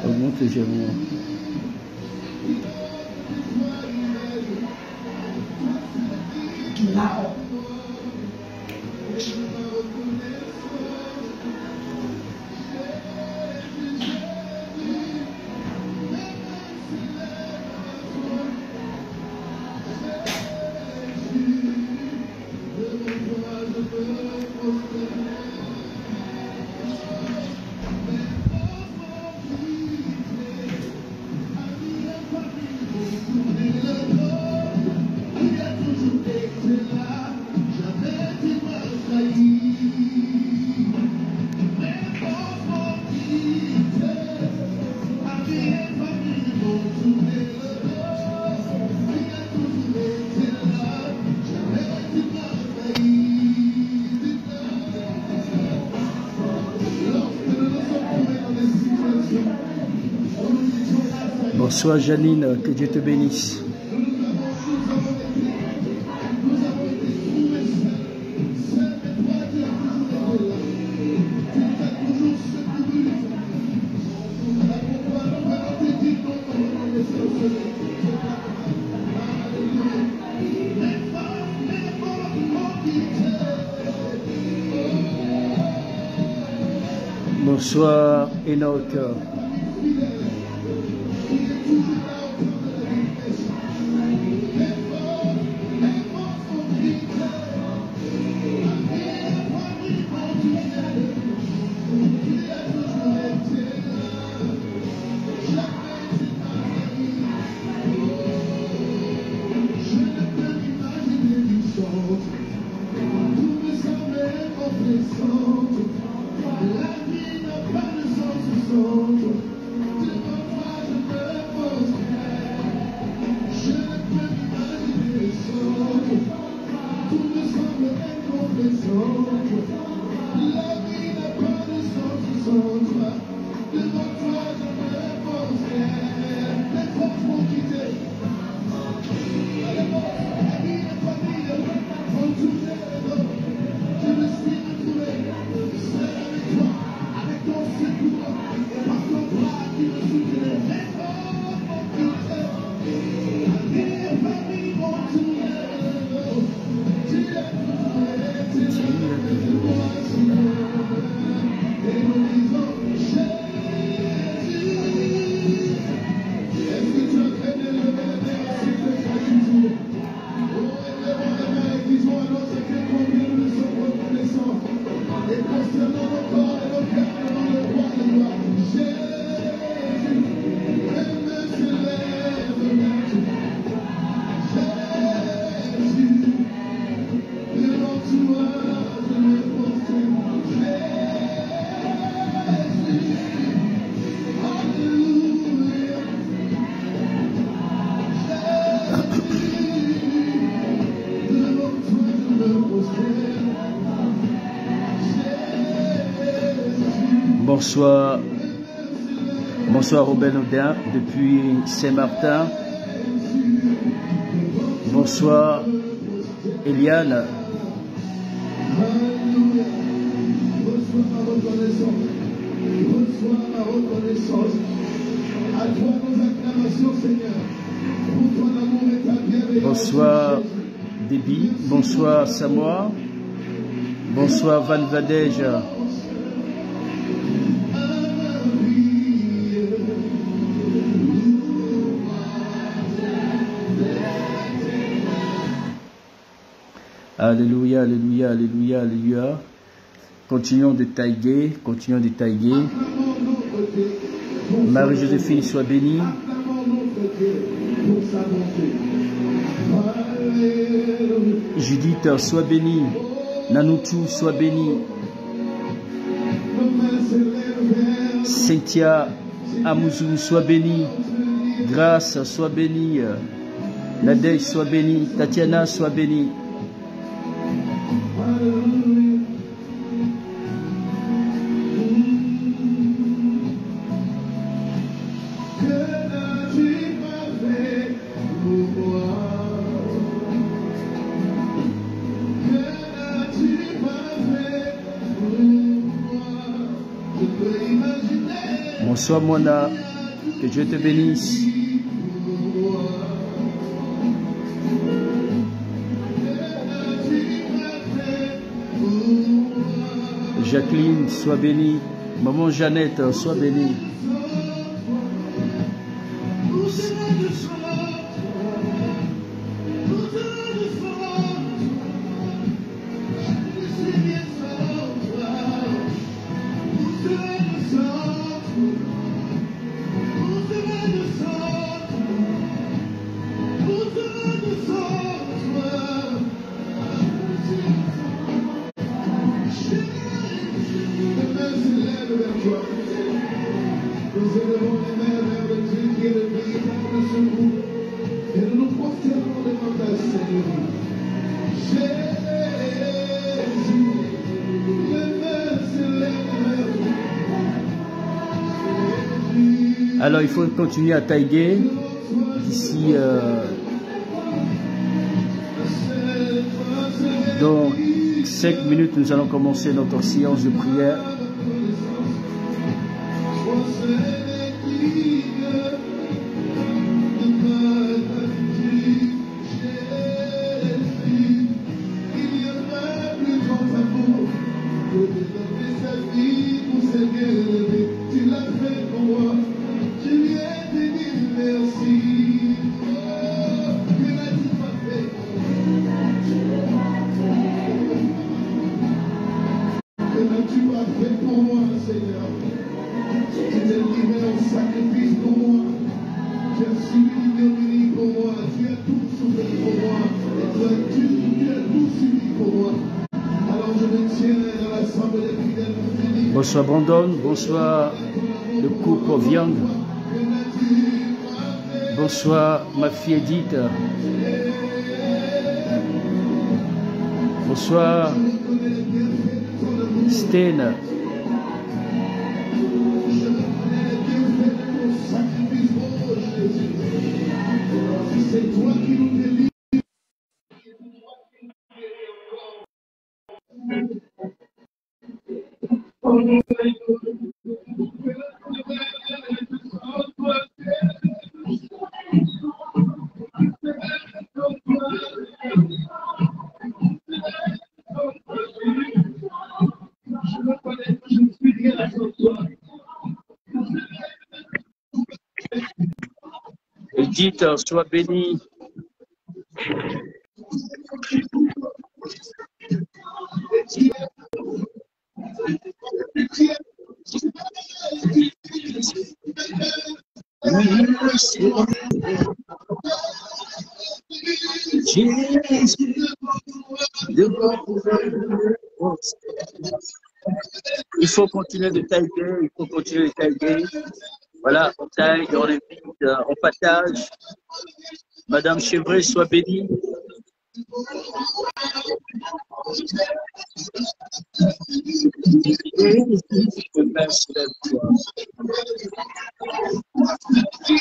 Augmente légèrement. Bonsoir Janine, que Dieu te bénisse. Bonsoir Enoch. Bonsoir, bonsoir Robin Audin depuis Saint-Martin. Bonsoir Eliane. Bonsoir Déby, bonsoir Samoa, bonsoir Van Vadej. Alléluia, alléluia, alléluia, alléluia. Continuons de tailler, continuons de tailler. Marie-Joséphine, sois bénie. Judith, sois bénie. Nanoutou, sois bénie. Cynthia Amouzou, sois bénie. Grâce, sois bénie. Nadège, sois bénie. Tatiana, sois bénie. Bonsoir Mona, que Dieu te bénisse. Jacqueline, sois bénie. Maman Jeannette, sois bénie. Alors il faut continuer à tailler. D'ici dans 5 minutes, nous allons commencer notre séance de prière. Bonsoir Brandon, bonsoir le couple Viande, bonsoir ma fille Edith, bonsoir Sten. Edith, sois bénie. Il faut continuer de tailler, il faut continuer de tailler. Voilà, on taille, on invite, on partage. Madame Chevret, sois bénie.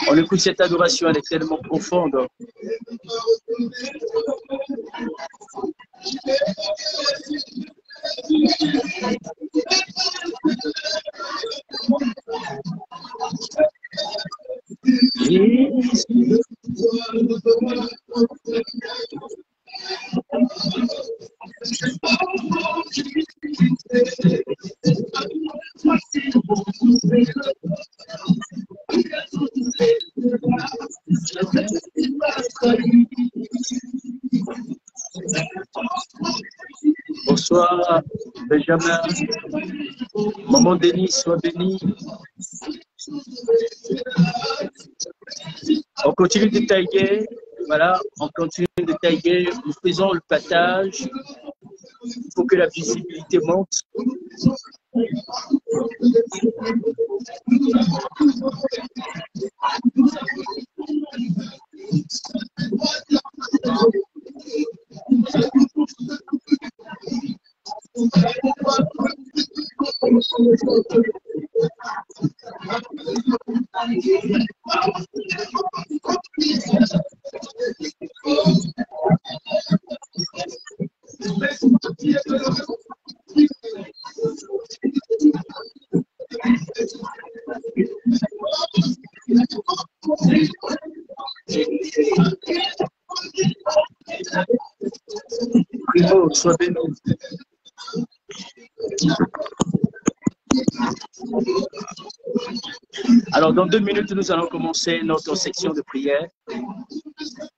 On écoute cette adoration, elle est tellement profonde. Bonsoir Benjamin, maman Denis, sois bénie. On continue de tailler, voilà, on continue de tailler, nous faisons le partage, il faut que la visibilité monte. Sois béni. Alors, dans 2 minutes, nous allons commencer notre section de prière.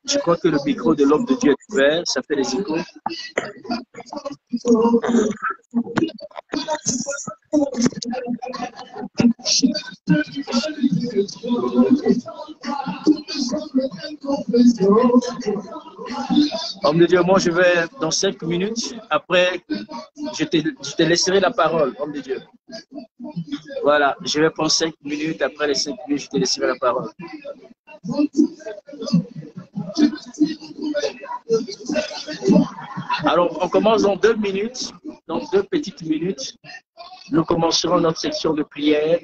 Je crois que le micro de l'homme de Dieu est ouvert, ça fait des échos. Homme de Dieu, moi je vais dans 5 minutes. Après, je te laisserai la parole, homme de Dieu. Voilà, je vais prendre 5 minutes. Après les 5 minutes, je te laisserai la parole. Alors, on commence dans 2 minutes. Dans 2 petites minutes, nous commencerons notre section de prière.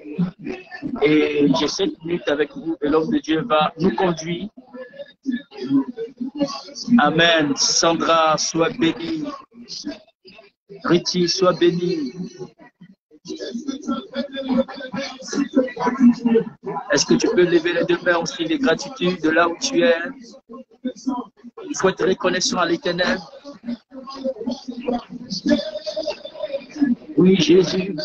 Et j'ai 5 minutes avec vous et l'homme de Dieu va nous conduire. Amen. Sandra, sois bénie. Riti, sois bénie. Est-ce que tu peux lever les 2 mains aussi de gratitude de là où tu es? Il faut être reconnaissant à l'Éternel. Oui, Jésus.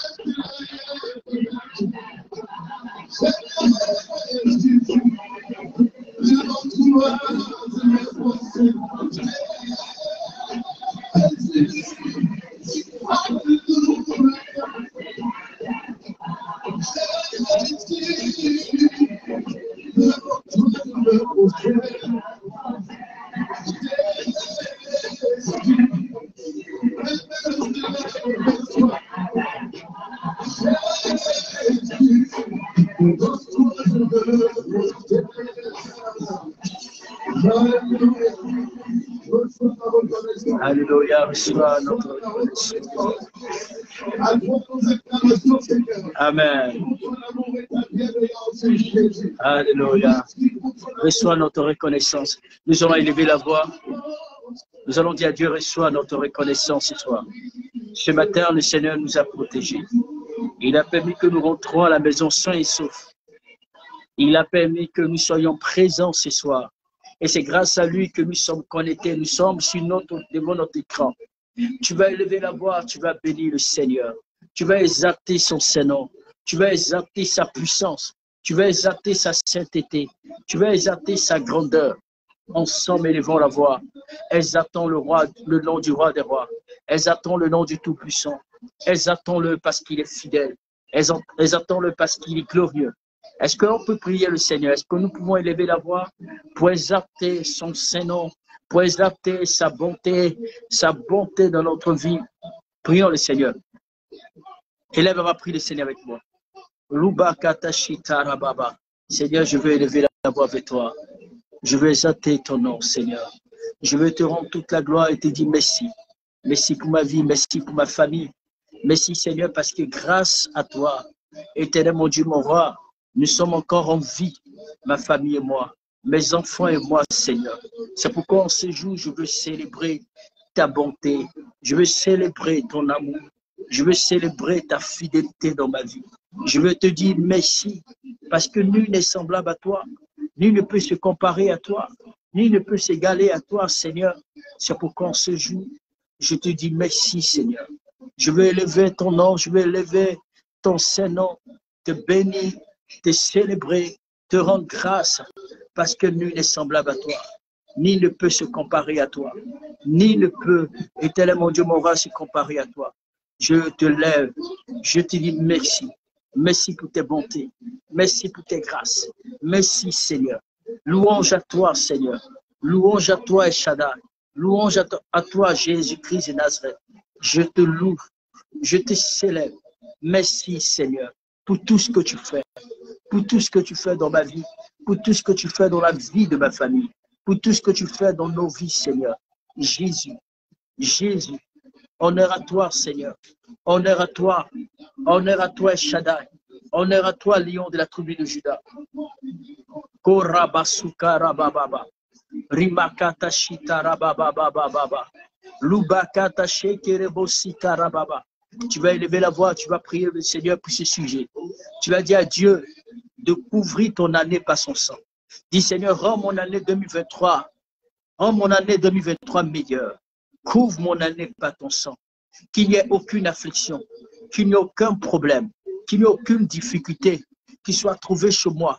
Alléluia, reçois notre reconnaissance. Amen. Alléluia. Reçois notre reconnaissance. Nous allons élever la voix. Nous allons dire à Dieu, reçois notre reconnaissance ce soir. Ce matin, le Seigneur nous a protégés. Il a permis que nous rentrons à la maison sains et saufs. Il a permis que nous soyons présents ce soir. Et c'est grâce à lui que nous sommes connectés, nous sommes devant notre écran. Tu vas élever la voix, tu vas bénir le Seigneur. Tu vas exalter son Saint-Nom. Tu vas exalter sa puissance. Tu vas exalter sa sainteté. Tu vas exalter sa grandeur. Ensemble, élevons la voix. Exaltons le nom du roi des rois. Exaltons le nom du Tout-Puissant. Exaltons-le parce qu'il est fidèle. Exaltons-le parce qu'il est glorieux. Est-ce qu'on peut prier le Seigneur? Est-ce que nous pouvons élever la voix pour exalter son Saint-Nom, pour exalter sa bonté dans notre vie? Prions le Seigneur. Élève, va prier le Seigneur avec moi. Seigneur, je veux élever la voix avec toi. Je veux exalter ton nom, Seigneur. Je veux te rendre toute la gloire et te dire merci. Merci pour ma vie, merci pour ma famille. Merci, Seigneur, parce que grâce à toi, éternel mon Dieu, mon roi, nous sommes encore en vie, ma famille et moi, mes enfants et moi, Seigneur. C'est pourquoi en ce jour, je veux célébrer ta bonté. Je veux célébrer ton amour. Je veux célébrer ta fidélité dans ma vie. Je veux te dire merci, parce que nul n'est semblable à toi. Nul ne peut se comparer à toi. Nul ne peut s'égaler à toi, Seigneur. C'est pourquoi en ce jour, je te dis merci, Seigneur. Je veux élever ton nom, je veux élever ton Saint-Nom, te bénir, te célébrer, te rendre grâce, parce que nul n'est semblable à toi. Nul ne peut se comparer à toi. Nul ne peut, éternel mon Dieu, mon roi, se comparer à toi. Je te lève, je te dis merci. Merci pour tes bontés. Merci pour tes grâces. Merci, Seigneur. Louange à toi, Seigneur. Louange à toi, El Shaddai. Louange à toi, Jésus-Christ de Nazareth. Je te loue. Je te célèbre. Merci, Seigneur, pour tout ce que tu fais. Pour tout ce que tu fais dans ma vie. Pour tout ce que tu fais dans la vie de ma famille. Pour tout ce que tu fais dans nos vies, Seigneur. Jésus. Jésus. Honneur à toi, Seigneur. Honneur à toi. Honneur à toi, El Shaddai. Honneur à toi, lion de la tribu de Juda. Korabasuka rabababa. Rimakata shita rabababa. Lubakata shekerebosika rababa. Tu vas élever la voix, tu vas prier le Seigneur pour ce sujet. Tu vas dire à Dieu de couvrir ton année par son sang. Dis Seigneur, rends mon année 2023. Rends mon année 2023 meilleure. Couvre mon année par ton sang. Qu'il n'y ait aucune affliction, qu'il n'y ait aucun problème, qu'il n'y ait aucune difficulté qui soit trouvée chez moi,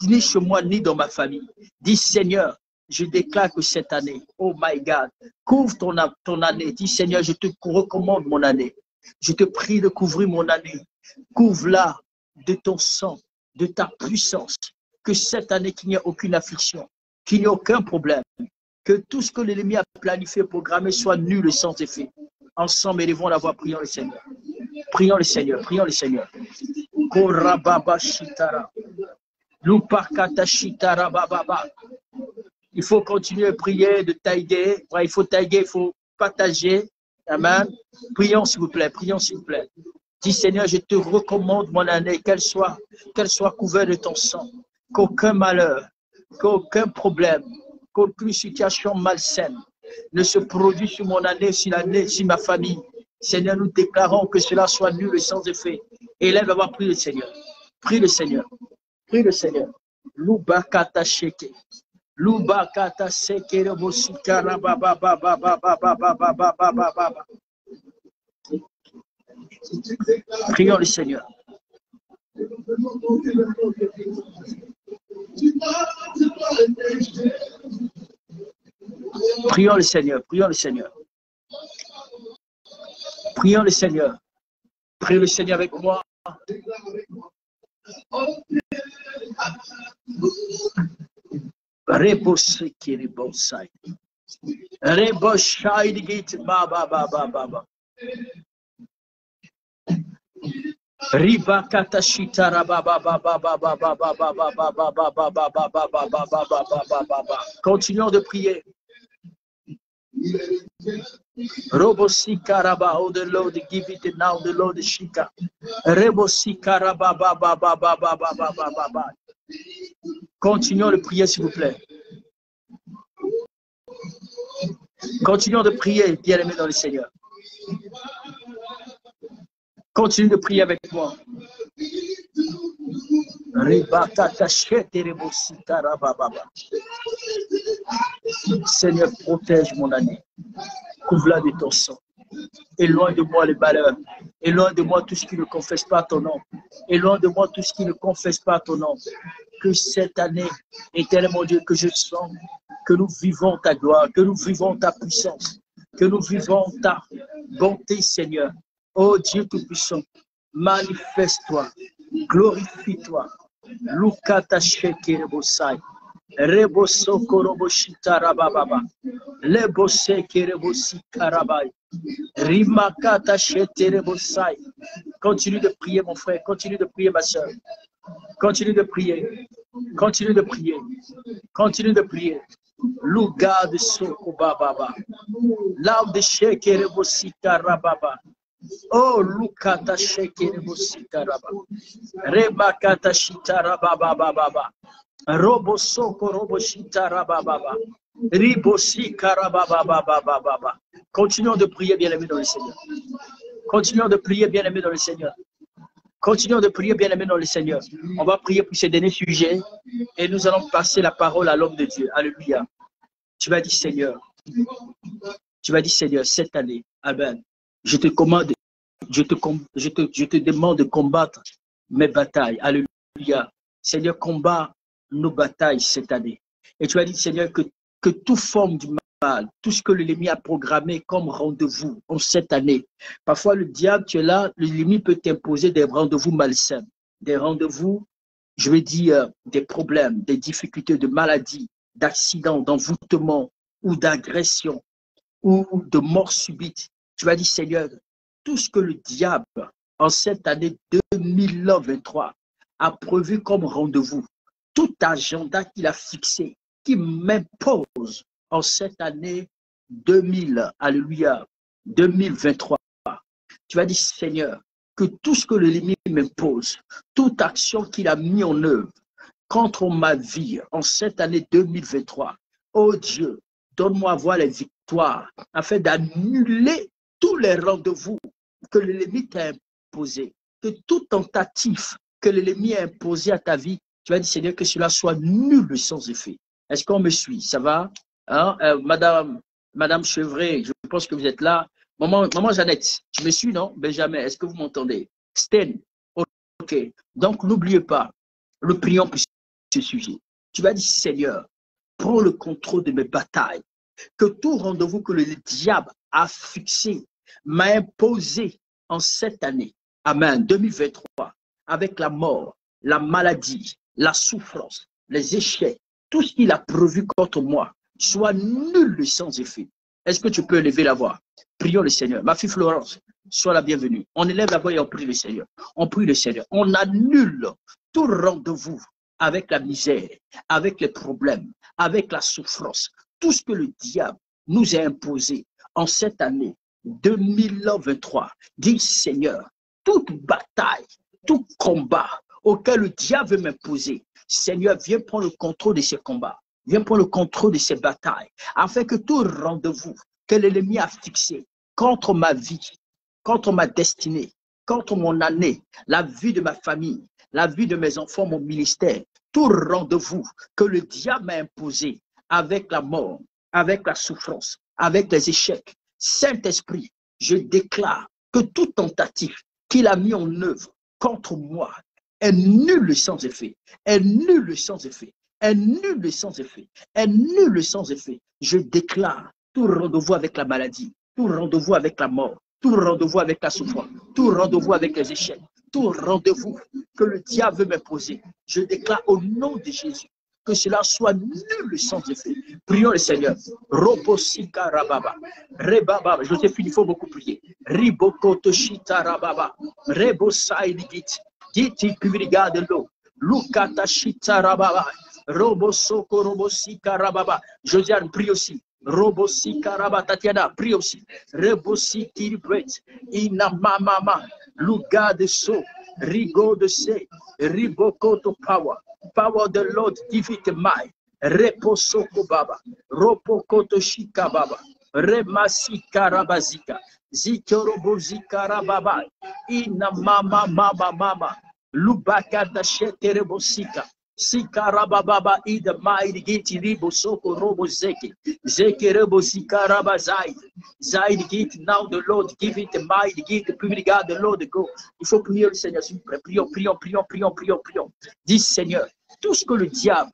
ni chez moi, ni dans ma famille. Dis Seigneur, je déclare que cette année, oh my God, couvre ton année. Dis Seigneur, je te recommande mon année. Je te prie de couvrir mon année. Couvre-la de ton sang, de ta puissance. Que cette année, qu'il n'y ait aucune affliction, qu'il n'y ait aucun problème. Que tout ce que l'ennemi a planifié, programmé, soit nul et sans effet. Ensemble, élevons la voix, prions le Seigneur. Prions le Seigneur, prions le Seigneur. Korababa shitara. Lupakata shitara bababa. Il faut continuer à prier, de tailler. Il faut tailler, il faut partager. Amen. Prions s'il vous plaît, prions s'il vous plaît. Dis Seigneur, je te recommande mon année, qu'elle soit couverte de ton sang. Qu'aucun malheur, qu'aucun problème, qu'aucune situation malsaine ne se produise sur mon année, sur ma famille. Seigneur, nous déclarons que cela soit nul et sans effet. Élève à prier le Seigneur. Prie le Seigneur. Prie le Seigneur. Lubakata sheke. Lubakata seke rebosikara baba baba baba baba baba baba. Prions le Seigneur. Prions le Seigneur, prions le Seigneur. Prions le Seigneur. Prions le Seigneur avec moi. Rebose qui rebosai. Rebosai git baba baba baba. Riba katashita baba baba baba baba baba baba baba baba baba baba. Continuons de prier. Robosi karaba, oh the Lord, give it now, the Lord shika. Rebosi karaba baba baba baba baba baba. Continuons de prier s'il vous plaît. Continuons de prier, bien-aimés dans le Seigneur. Continue de prier avec moi. Seigneur, protège mon année. Couvre-la de ton sang. Éloigne de moi les malheurs. Éloigne de moi tout ce qui ne confesse pas ton nom. Éloigne de moi tout ce qui ne confesse pas ton nom. Que cette année, éternel mon Dieu, que je sens que nous vivons ta gloire, que nous vivons ta puissance, que nous vivons ta bonté, Seigneur. Oh Dieu Tout-Puissant, manifeste-toi, glorifie-toi. Lukata sheke rebosai. Reboso koroboshita rabababa. Lebose kerebosi karabai. Rimakata shete rebosai. Continue de prier, mon frère. Continue de prier, ma soeur. Continue de prier. Continue de prier. Continue de prier. Luga de soko bababa. Lav de sheke rebosi karababa. Oh, Lukata sheke rebosi karaba. Rebakata shita rababa baba. Robo soko robo shita rababa. Ribosi karababa baba baba. Continuons de prier, bien-aimés dans le Seigneur. Continuons de prier, bien-aimés dans le Seigneur. Continuons de prier, bien-aimés dans le Seigneur. On va prier pour ce dernier sujet et nous allons passer la parole à l'homme de Dieu. Alléluia. Tu vas dire, Seigneur, cette année, Amen, je te commande, je te demande de combattre mes batailles. Alléluia. Seigneur, combat nos batailles cette année. Et tu vas dire, Seigneur, que toute forme du mal, tout ce que l'ennemi a programmé comme rendez-vous en cette année. Parfois, le diable, tu es là, l'ennemi peut t'imposer des rendez-vous malsains, des rendez-vous, je veux dire, des problèmes, des difficultés, de maladies, d'accidents, d'envoûtement ou d'agression ou de mort subite. Tu vas dire, Seigneur, tout ce que le diable, en cette année 2023, a prévu comme rendez-vous, tout agenda qu'il a fixé, qui m'impose en cette année 2023. Tu vas dire, Seigneur, que tout ce que l'ennemi m'impose, toute action qu'il a mis en œuvre contre ma vie en cette année 2023, oh Dieu, donne-moi à voir les victoires afin d'annuler tous les rendez-vous que l'ennemi t'a imposés, que toute tentative que l'ennemi a imposée à ta vie, tu vas dire, Seigneur, que cela soit nul sans effet. Est-ce qu'on me suit? Ça va? Hein? Madame Madame Chevray, je pense que vous êtes là. Maman Jeannette, je me suis, non? Benjamin, est-ce que vous m'entendez? Sten, ok. Donc, n'oubliez pas, nous prions pour ce sujet. Tu vas dire, Seigneur, prends le contrôle de mes batailles. Que tout rendez-vous que le diable a fixé, m'a imposé en cette année, amen, 2023, avec la mort, la maladie, la souffrance, les échecs, tout ce qu'il a prévu contre moi, soit nul sans effet. Est-ce que tu peux élever la voix? Prions le Seigneur. Ma fille Florence, sois la bienvenue. On élève la voix et on prie le Seigneur. On prie le Seigneur. On annule tout rendez-vous avec la misère, avec les problèmes, avec la souffrance, tout ce que le diable nous a imposé en cette année 2023. Dis Seigneur, toute bataille, tout combat auquel le diable veut m'imposer, Seigneur, viens prendre le contrôle de ces combats. Viens prendre le contrôle de ces batailles, afin que tout rendez-vous que l'ennemi a fixé contre ma vie, contre ma destinée, contre mon année, la vie de ma famille, la vie de mes enfants, mon ministère, tout rendez-vous que le diable m'a imposé avec la mort, avec la souffrance, avec les échecs. Saint-Esprit, je déclare que toute tentative qu'il a mis en œuvre contre moi est nulle sans effet, est nulle sans effet, est nulle sans effet, est nulle sans effet. Je déclare tout rendez-vous avec la maladie, tout rendez-vous avec la mort, tout rendez-vous avec la souffrance, tout rendez-vous avec les échecs, tout rendez-vous que le diable veut m'imposer. Je déclare au nom de Jésus que cela soit nul sans effet. Prions le Seigneur. Robosika rababa. Rebaba. Joséphine, il faut beaucoup prier. Riboko toshita rababa. Rebosai digit. Giti kivriga de l'eau. Lukata shita rababa. Robosoko robosika rababa. Josiane, prie aussi. Robosika rababa. Tatiana, prie aussi. Rebosiki ribret. Inamamama. Luga de so. Rigo de se. Riboko to power. Power of the Lord, give it my reposoko baba, ropokoto shika baba, remasika rabazika, zikorobozika rababa, ina mama, lubaka da sheterebosika, sika rababa, ida mai giti ribo soko robo zeke, zeke rebosika rabazai, zaid git now the Lord, give it my git, puis the Lord go. Il faut prier le Seigneur, s'il vous plaît. Prions. Dis Seigneur, tout ce que le diable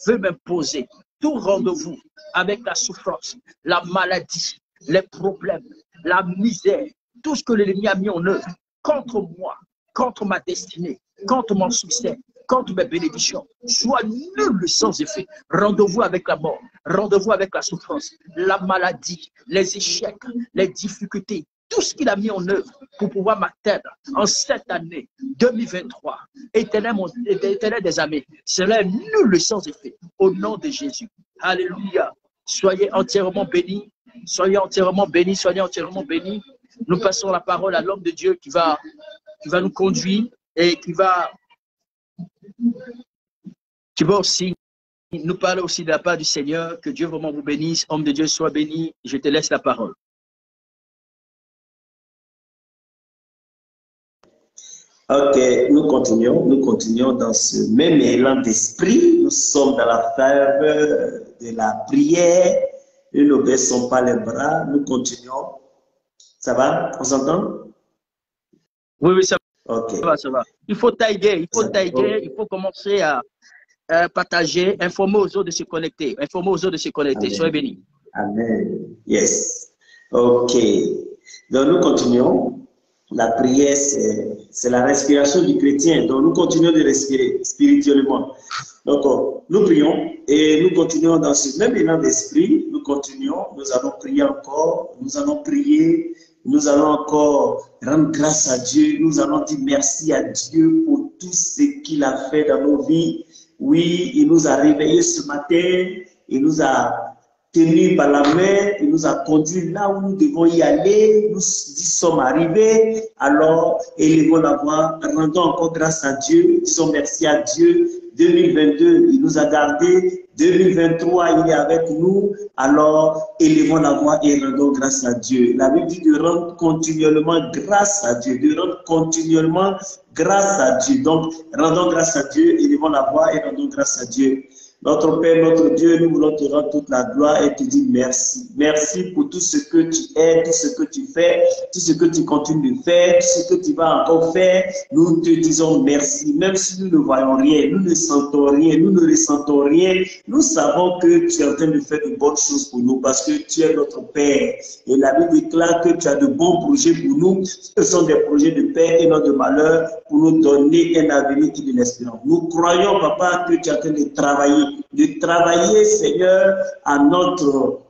veut m'imposer, tout rendez-vous avec la souffrance, la maladie, les problèmes, la misère, tout ce que l'ennemi a mis en œuvre contre moi, contre ma destinée, contre mon succès, contre mes bénédictions, soit nul sans effet. Rendez-vous avec la mort, rendez-vous avec la souffrance, la maladie, les échecs, les difficultés, tout ce qu'il a mis en œuvre pour pouvoir m'atteindre en cette année 2023, éternel des amis, cela est nul sans effet. Au nom de Jésus. Alléluia. Soyez entièrement bénis. Soyez entièrement bénis. Soyez entièrement bénis. Nous passons la parole à l'homme de Dieu qui va nous conduire et qui va aussi nous parler aussi de la part du Seigneur. Que Dieu vraiment vous bénisse. Homme de Dieu, sois béni. Je te laisse la parole. Ok, nous continuons dans ce même élan d'esprit. Nous sommes dans la ferveur de la prière. Nous ne baissons pas les bras. Nous continuons. Ça va? On s'entend? Oui, ça okay. Ça va. Il faut tailler, il faut commencer à partager, informer aux autres de se connecter. Amen. Soyez bénis. Amen. Yes. Ok. Donc nous continuons. La prière, c'est la respiration du chrétien. Donc, nous continuons de respirer spirituellement. Donc, nous prions et nous continuons dans ce même élan d'esprit. Nous continuons, nous allons prier encore, nous allons prier, nous allons encore rendre grâce à Dieu. Nous allons dire merci à Dieu pour tout ce qu'il a fait dans nos vies. Oui, il nous a réveillés ce matin, il nous a tenu par la main, il nous a conduits là où nous devons y aller, nous y sommes arrivés, alors élevons la voix, rendons encore grâce à Dieu, disons merci à Dieu. 2022, il nous a gardés, 2023, il est avec nous, alors élevons la voix et rendons grâce à Dieu. La Bible dit de rendre continuellement grâce à Dieu, de rendre continuellement grâce à Dieu. Donc, rendons grâce à Dieu, élevons la voix et rendons grâce à Dieu. Notre Père, notre Dieu, nous voulons te rendre toute la gloire et te dire merci. Merci pour tout ce que tu es, tout ce que tu fais, tout ce que tu continues de faire, tout ce que tu vas encore faire. Nous te disons merci. Même si nous ne voyons rien, nous ne sentons rien, nous ne ressentons rien, nous savons que tu es en train de faire de bonnes choses pour nous parce que tu es notre Père. Et la Bible déclare que tu as de bons projets pour nous. Ce sont des projets de paix et non de malheur pour nous donner un avenir et de l'espérance. Nous croyons, Papa, que tu es en train de travailler, Seigneur, à notre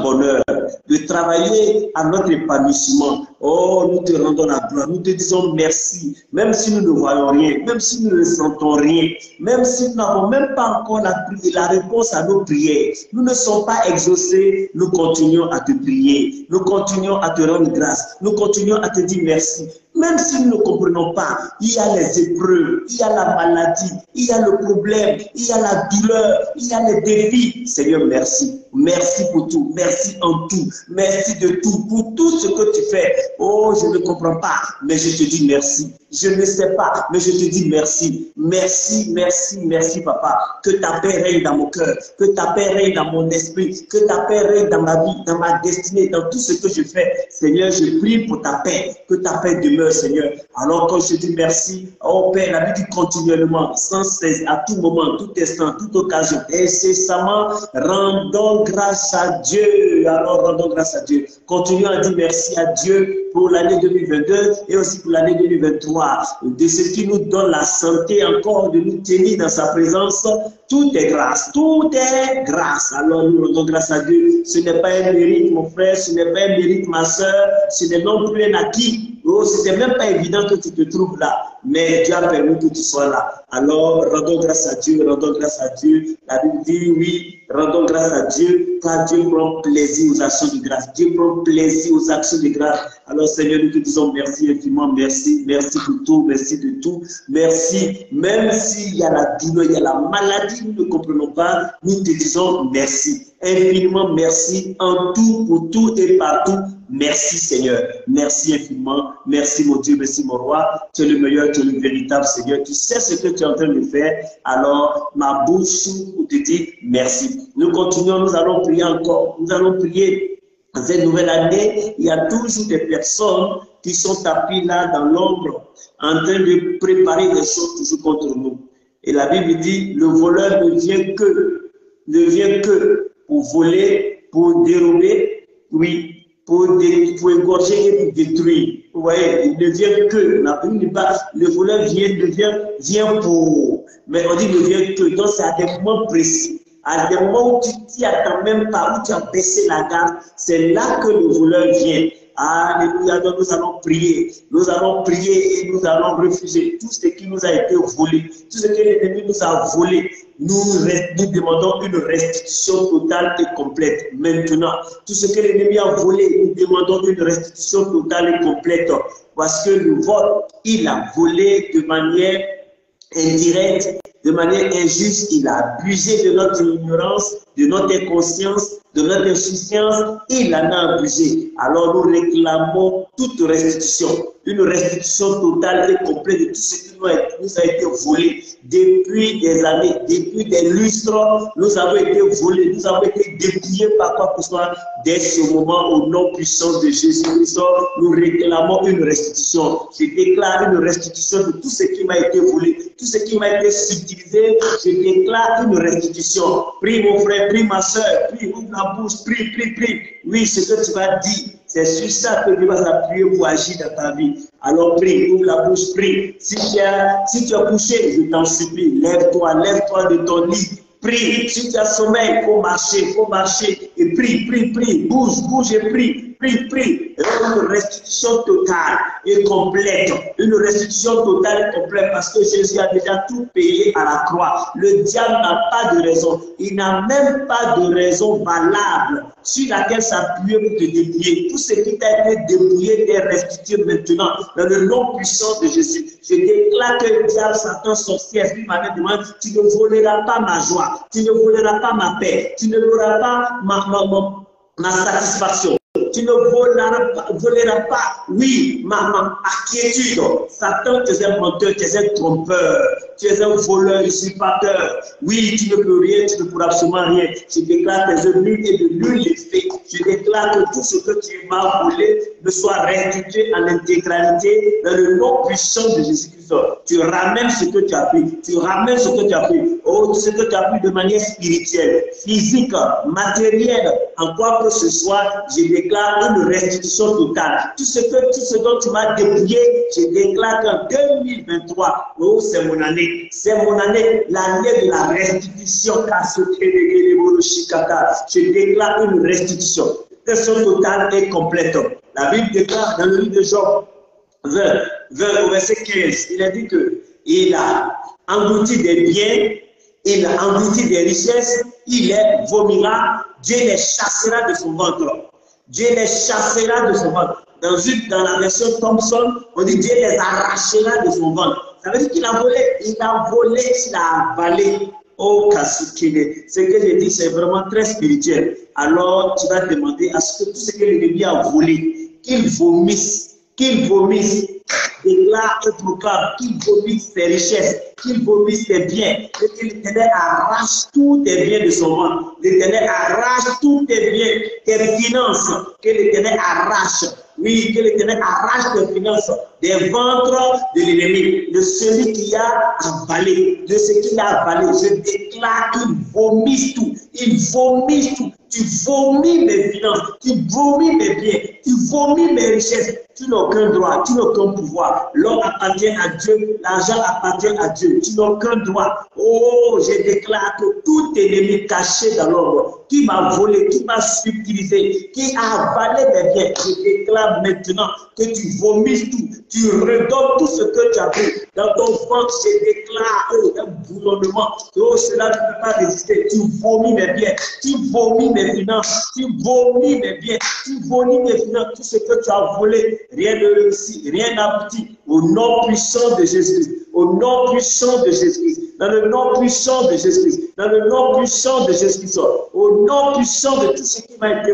bonheur, de travailler à notre épanouissement. Oh, nous te rendons la gloire, nous te disons merci, même si nous ne voyons rien, même si nous ne sentons rien, même si nous n'avons même pas encore la réponse à nos prières. Nous ne sommes pas exaucés, nous continuons à te prier, nous continuons à te rendre grâce, nous continuons à te dire merci. Même si nous ne comprenons pas, il y a les épreuves, il y a la maladie, il y a le problème, il y a la douleur, il y a les défis. Seigneur, merci. Merci pour tout. Merci en tout. Merci de tout. Pour tout ce que tu fais. Oh, je ne comprends pas, mais je te dis merci. Je ne sais pas, mais je te dis merci. Merci, merci, merci, Papa. Que ta paix règne dans mon cœur. Que ta paix règne dans mon esprit. Que ta paix règne dans ma vie, dans ma destinée, dans tout ce que je fais. Seigneur, je prie pour ta paix. Que ta paix demeure, Seigneur. Alors quand je dis merci, oh Père, la vie dit continuellement, sans cesse, à tout moment, tout instant, toute occasion, incessamment, rendons grâce à Dieu. Alors rendons grâce à Dieu. Continuons à dire merci à Dieu pour l'année 2022 et aussi pour l'année 2023. De ce qui nous donne la santé encore de nous tenir dans sa présence. Tout est grâce, tout est grâce. Alors nous rendons grâce à Dieu. Ce n'est pas un mérite, mon frère, ce n'est pas un mérite, ma soeur, ce n'est non plus un acquis. Oh, ce n'est même pas évident que tu te trouves là, mais Dieu a permis que tu sois là. Alors, rendons grâce à Dieu, rendons grâce à Dieu. La Bible dit, oui, rendons grâce à Dieu, car Dieu prend plaisir aux actions de grâce. Dieu prend plaisir aux actions de grâce. Alors, Seigneur, nous te disons merci infiniment, merci, merci pour tout, merci de tout, merci. Même s'il y a la douleur, il y a la maladie, nous ne comprenons pas, nous te disons merci. Infiniment merci en tout, pour tout et partout. Merci Seigneur, merci infiniment, merci mon Dieu, merci mon roi, tu es le meilleur, tu es le véritable Seigneur, tu sais ce que tu es en train de faire, alors ma bouche te dit merci. Nous continuons, nous allons prier encore, nous allons prier dans cette nouvelle année, il y a toujours des personnes qui sont tapées là dans l'ombre, en train de préparer des choses toujours contre nous. Et la Bible dit, le voleur ne vient que pour voler, pour dérober, oui, pour égorger et pour détruire. Vous voyez, il ne vient que, le voleur vient pour, mais on dit ne vient que, donc c'est à des moments précis, à des moments où tu t'y attends même pas, où tu as baissé la garde, c'est là que le voleur vient. Alléluia, donc nous allons prier et nous allons refuser tout ce qui nous a été volé, tout ce que l'ennemi nous a volé. Nous demandons une restitution totale et complète. Maintenant, tout ce que l'ennemi a volé, nous demandons une restitution totale et complète. Parce que le vol, il a volé de manière indirecte, de manière injuste, il a abusé de notre ignorance, de notre inconscience, de notre insouciance, il en a abusé. Alors nous réclamons toute restitution, une restitution totale et complète de tout ce qui nous a été volé depuis des années, depuis des lustres. Nous avons été volés, nous avons été dépouillés par quoi que ce soit. Dès ce moment, au nom puissant de Jésus-Christ, nous réclamons une restitution. Je déclare une restitution de tout ce qui m'a été volé, tout ce qui m'a été subdivisé. Je déclare une restitution. Prie mon frère, prie ma soeur, prie, ouvre la bouche, prie, prie, prie. Oui, ce que tu vas dire, c'est sur ça que tu vas appuyer pour agir dans ta vie. Alors prie, ouvre la bouche, prie. Si tu as couché, je t'en supplie, lève-toi de ton lit. Prie, si tu as sommeil, faut marcher et prie, bouge et prie. Une restitution totale et complète. Une restitution totale et complète parce que Jésus a déjà tout payé à la croix. Le diable n'a pas de raison. Il n'a même pas de raison valable sur laquelle s'appuyer pour te dépouiller. Tout ce qui t'a été dépouillé est restitué maintenant dans le nom puissant de Jésus. Je déclare que le diable, Satan, sorcier, esprit malin, demande, tu ne voleras pas ma joie, tu ne voleras pas ma paix, tu ne voleras pas ma satisfaction. Tu ne voleras pas, oui, ma quiétude. Satan, tu es un menteur, tu es un trompeur. tu es un voleur, usurpateur. Oui, tu ne peux rien, tu ne pourras absolument rien. Je déclare tes œuvres nulles et de nul effet. Je déclare que tout ce que tu m'as volé me soit restitué en intégralité dans le nom puissant de Jésus-Christ. Tu ramènes ce que tu as pris. Tu ramènes ce que tu as pris. Oh, tout ce que tu as pris de manière spirituelle, physique, matérielle, en quoi que ce soit, je déclare une restitution totale. Tout ce dont tu m'as dépouillé, je déclare qu'en 2023, oh, c'est mon année. C'est mon année, l'année de la restitution. Je déclare une restitution. Restitution totale et complète. La Bible déclare dans le livre de Job 20 au verset 15, il a dit que il a englouti des biens, il a englouti des richesses, il les vomira, Dieu les chassera de son ventre. Dieu les chassera de son ventre. Dans la version Thompson, on dit Dieu les arrachera de son ventre. Ça veut dire qu'il a volé, il a avalé. Oh, Kasukine, ce que je dis, c'est vraiment très spirituel. Alors, tu vas demander à ce que tout ce que l'ennemi a volé, qu'il vomisse, déclare et proclame, qu'il vomisse ses richesses, qu'il vomisse ses biens, et que l'Éternel arrache tous tes biens de son ventre. L'Éternel arrache tous tes biens, tes finances, que l'Éternel arrache. Oui, que l'Éternel arrache tes finances des ventres de l'ennemi, de celui qui a avalé, de ce qu'il a avalé. Je déclare qu'il vomisse tout, il vomisse tout. Tu vomis mes finances, tu vomis mes biens, tu vomis mes richesses. Tu n'as aucun droit, tu n'as aucun pouvoir. L'homme appartient à Dieu, l'argent appartient à Dieu. Tu n'as aucun droit. Oh, je déclare que tout ennemi caché dans l'ombre, qui m'a volé, qui m'a subtilisé, qui a avalé mes biens, je déclare maintenant que tu vomisses tout, tu redonnes tout ce que tu as pris. Dans ton ventre, je déclare un boulonnement. Oh, cela ne peut pas résister. Tu vomis mes biens, tu vomis mes finances, tu vomis mes biens, tu vomis mes finances, tout ce que tu as volé. Rien ne réussit, rien n'aboutit. Au nom puissant de Jésus-Christ, au nom puissant de Jésus-Christ, dans le nom puissant de Jésus-Christ, dans le nom puissant de Jésus-Christ, au nom puissant de tout ce qui m'a été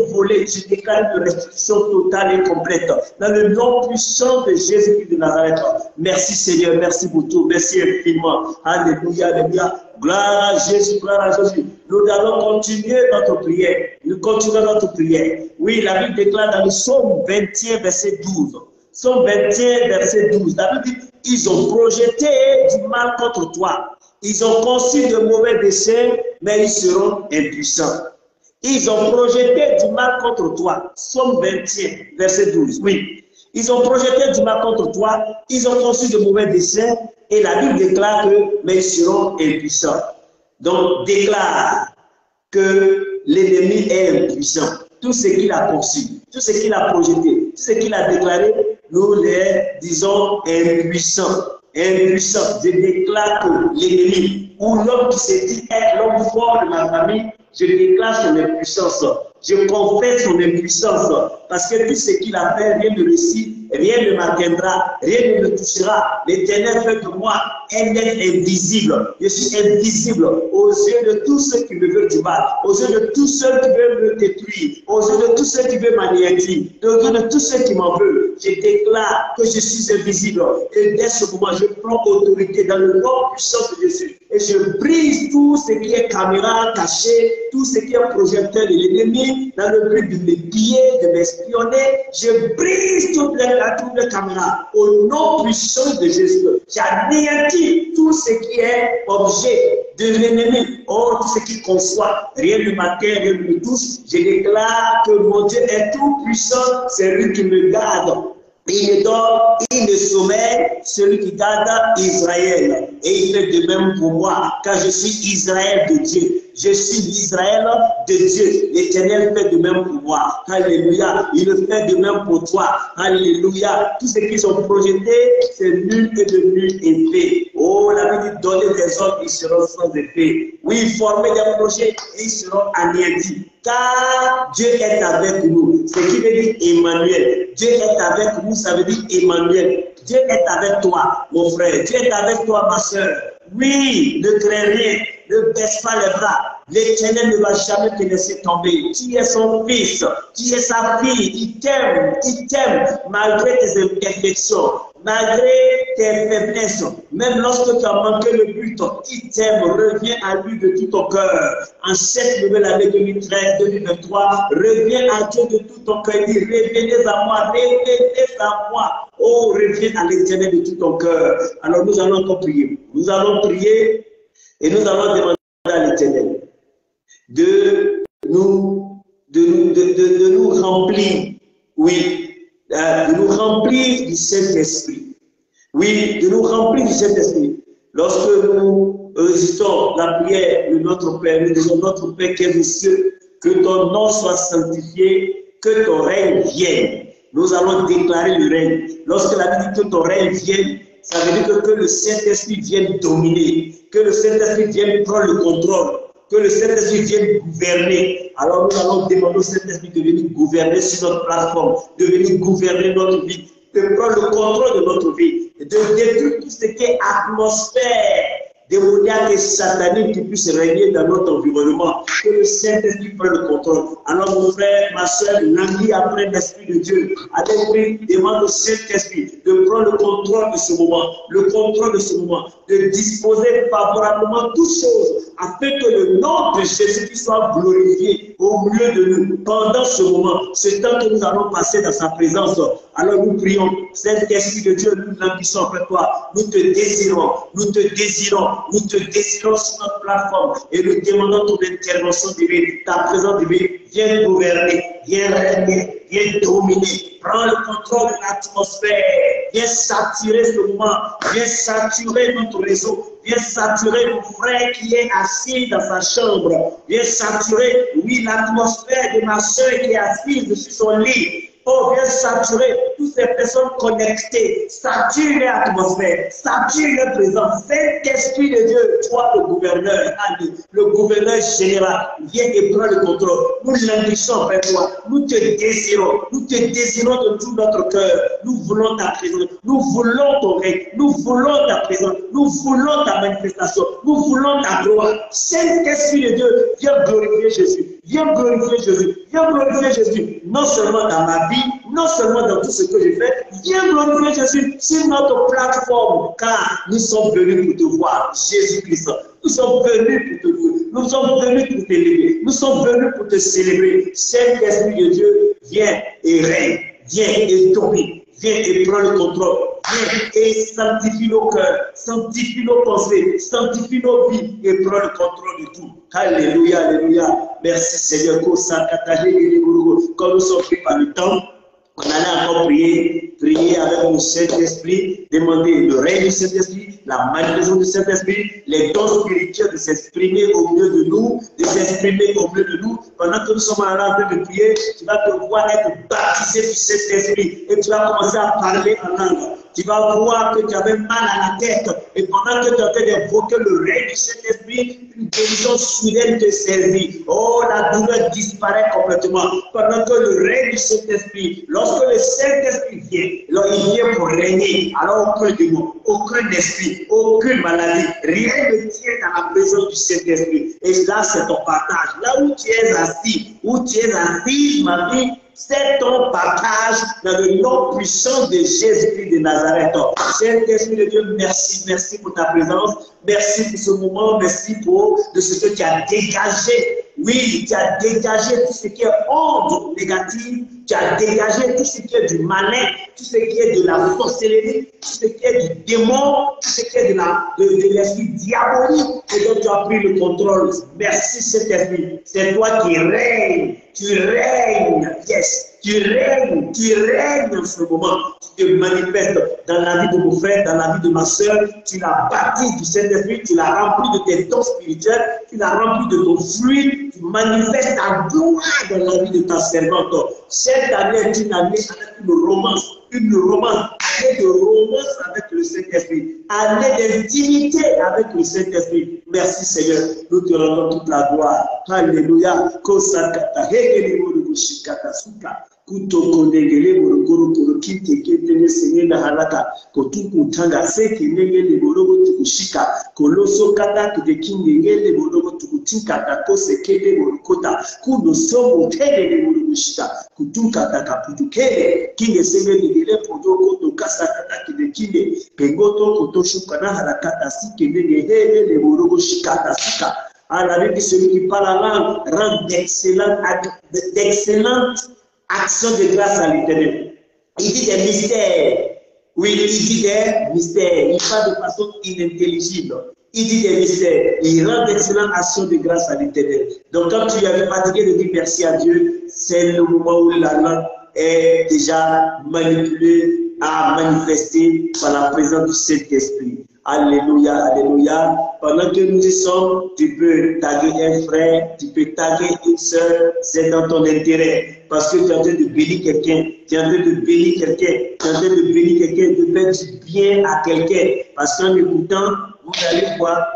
volé, je déclare une restitution totale et complète. Dans le nom puissant de Jésus-Christ de Nazareth. Merci Seigneur, merci pour tout, merci infiniment. Alléluia, alléluia. Gloire à Jésus, gloire à Jésus. Nous allons continuer notre prière. Nous continuons notre prière. Oui, la Bible déclare dans le psaume 21, verset 12. Psaume 21, verset 12. La Bible dit, ils ont projeté du mal contre toi. Ils ont conçu de mauvais desseins, mais ils seront impuissants. Ils ont projeté du mal contre toi. Psaume 21, verset 12. Oui. Ils ont projeté du mal contre toi. Ils ont conçu de mauvais desseins. Et la Bible déclare que, mais ils seront impuissants. Donc, déclare que l'ennemi est impuissant. Tout ce qu'il a conçu, tout ce qu'il a projeté, tout ce qu'il a déclaré, nous les disons impuissants. Impuissants. Je déclare que l'ennemi, ou l'homme qui se dit être l'homme fort de ma famille, je déclare son impuissance. Je confesse son impuissance. Parce que tout ce qu'il a fait, rien ne réussit. Rien ne m'atteindra, rien ne me touchera. L'Éternel fait de moi un être invisible. Je suis invisible aux yeux de tous ceux qui me veulent du mal, aux yeux de tous ceux qui veulent me détruire, aux yeux de tous ceux qui veulent m'anéantir, aux yeux de tous ceux qui m'en veulent. Je déclare que je suis invisible. Et dès ce moment, je prends autorité dans le nom puissant de Jésus. Et je brise tout ce qui est caméra cachée, tout ce qui est projecteur de l'ennemi, dans le but de me piller, de m'espionner. Je brise toutes les caméras au nom puissant de Jésus. J'anéantis tout ce qui est objet de l'ennemi. Oh, tout ce qu'il conçoit, rien ne m'atteint, rien ne me touche. Je déclare que mon Dieu est tout puissant, c'est lui qui me garde. Il me donne, il me sommeille, celui qui garde Israël. Et il fait de même pour moi, car je suis Israël de Dieu. Je suis l'Israël de Dieu. L'Éternel fait de même pour moi. Alléluia. Il le fait de même pour toi. Alléluia. Tout ce qu'ils ont projeté, c'est nul et de nul effet. Oh, la Bible dit donner des ordres, ils seront sans effet. Oui, former des projets, et ils seront anéantis. Car Dieu est avec nous. Ce qui veut dire Emmanuel. Dieu est avec nous, ça veut dire Emmanuel. Dieu est avec toi, mon frère. Dieu est avec toi, ma soeur. Oui, ne crains rien, ne baisse pas les bras. L'Éternel ne va jamais te laisser tomber. Tu es son fils, tu es sa fille. Il t'aime malgré tes imperfections. malgré tes faiblesses, même lorsque tu as manqué le but, il t'aime, reviens à lui de tout ton cœur. En cette nouvelle année 2013-2023, reviens à Dieu de tout ton cœur. Dis, revenez à moi, oh, reviens à l'Éternel de tout ton cœur. Alors nous allons encore prier. Nous allons prier et nous allons demander à l'Éternel de nous remplir, oui, de nous remplir du Saint-Esprit. Oui, de nous remplir du Saint-Esprit. Lorsque nous récitons la prière de notre Père, nous disons notre Père qui est aux cieux, que ton nom soit sanctifié, que ton règne vienne. Nous allons déclarer le règne. Lorsque la Bible dit que ton règne vienne, ça veut dire que le Saint-Esprit vienne dominer, que le Saint-Esprit vienne prendre le contrôle, que le Saint-Esprit vienne gouverner. Alors nous allons demander au Saint-Esprit de venir gouverner sur notre plateforme, de venir gouverner notre vie, de prendre le contrôle de notre vie, de détruire tout ce qui est atmosphère démoniaque et satanique qui puisse régner dans notre environnement. Que le Saint-Esprit prenne le contrôle. Alors mon frère, ma soeur, l'envie après l'Esprit de Dieu, avec lui, demande au Saint-Esprit de prendre le contrôle de ce moment, le contrôle de ce moment, de disposer favorablement toutes choses, afin que le nom de Jésus soit glorifié au milieu de nous pendant ce moment, ce temps que nous allons passer dans sa présence. Alors nous prions, Saint-Esprit de Dieu, nous languissons après toi, nous te désirons, nous te désirons, nous te désirons sur notre plateforme et nous demandons ton intervention divine, ta présence divine, viens gouverner, viens régner, viens dominer, prends le contrôle de l'atmosphère, viens saturer ce moment, viens saturer notre réseau, viens saturer mon frère qui est assis dans sa chambre, viens saturer, oui, l'atmosphère de ma soeur qui est assise sur son lit. Oh, viens saturer toutes ces personnes connectées, sature l'atmosphère, sature leur présence. Saint-Esprit de Dieu, toi le gouverneur général, viens et prends le contrôle. Nous languissons vers toi, nous te désirons de tout notre cœur. Nous voulons ta présence, nous voulons ton règne, nous voulons ta présence, nous voulons ta manifestation, nous voulons ta gloire. Saint-Esprit de Dieu, viens glorifier Jésus, viens glorifier Jésus, viens glorifier Jésus, non seulement dans ma vie, non seulement dans tout ce que je fais, viens glorifier Jésus sur notre plateforme, car nous sommes venus pour te voir, Jésus-Christ. Nous sommes venus pour te louer, nous sommes venus pour t'élever, nous sommes venus pour te célébrer. Saint-Esprit de Dieu, viens et règne, viens et domine, viens et prends le contrôle, viens et sanctifie nos cœurs, sanctifie nos pensées, sanctifie nos vies et prends le contrôle de tout. Alléluia, alléluia. Merci Seigneur. Quand nous sommes pris par le temps, on allait encore prier avec le Saint-Esprit, demander le règne du Saint-Esprit, la manifestation du Saint-Esprit, les dons spirituels de s'exprimer au milieu de nous, de s'exprimer au milieu de nous. Pendant que nous sommes en train de prier, tu vas te voir être baptisé du Saint-Esprit et tu vas commencer à parler en langue. Tu vas voir que tu avais mal à la tête et pendant que tu es en train d'évoquer le règne du Saint-Esprit, une guérison soudaine te saisit. Oh, la douleur disparaît complètement. Pendant que le règne du Saint-Esprit, lorsque le Saint-Esprit vient, alors il vient pour régner. Alors aucun démon, aucun esprit, aucune maladie, rien ne tient dans la présence du Saint-Esprit. Et là, c'est ton partage. Là où tu es assis, ma vie, c'est ton partage dans le nom puissant de Jésus-Christ de Nazareth. Saint-Esprit de Dieu, merci pour ta présence, merci pour ce moment, merci pour de ce que tu as dégagé. Oui, tu as dégagé tout ce qui est onde négative, tu as dégagé tout ce qui est du malin, tout ce qui est de la sorcellerie, tout ce qui est du démon, tout ce qui est de l'esprit diabolique. Et donc tu as pris le contrôle. Merci Saint-Esprit. C'est toi qui règnes. Tu règnes. Yes. Tu règnes en ce moment. Tu te manifestes dans la vie de mon frère, dans la vie de ma soeur. Tu l'as bâti du Saint-Esprit, tu l'as rempli de tes dons spirituels, tu l'as rempli de ton fruit, tu manifestes ta gloire dans la vie de ta servante. Cette année est une année avec une romance avec le Saint-Esprit, année d'intimité avec le Saint-Esprit. Merci Seigneur, nous te rendons toute la gloire. Alléluia. Kosakata, hegeli murugushikata suka. Kutokonegele morogoro korokite ketene senenda halaka kotuku tanga seki negele morogo tukushika koloso kata kudekingele morogo tukutika takose kele morokota kuno somo tegele morogo Shita, Kutuka Kaputuke, King Seigneur de Dele, Podo, Kasaka, de King, Pegoto, Koto Shukana, Harakata, Sike, de Morogo Shikata, Sika. À la vie de celui qui parle la langue rend d'excellentes actions de grâce à l'Éternel. Il dit des mystères. Oui, il dit des mystères. Il parle de façon inintelligible. Il dit des mystères. Il rend d'excellentes actions de grâce à l'Éternel. Donc, quand tu es fatigué de dire merci à Dieu, c'est le moment où la langue est déjà manipulée, à manifester par la présence du Saint-Esprit. Alléluia, alléluia. Pendant que nous y sommes, tu peux taguer un frère, tu peux taguer une soeur, c'est dans ton intérêt. Parce que tu es en train de bénir quelqu'un, tu es en train de bénir quelqu'un, tu es en train de bénir quelqu'un, de faire du bien à quelqu'un. Parce qu'en écoutant, vous allez voir,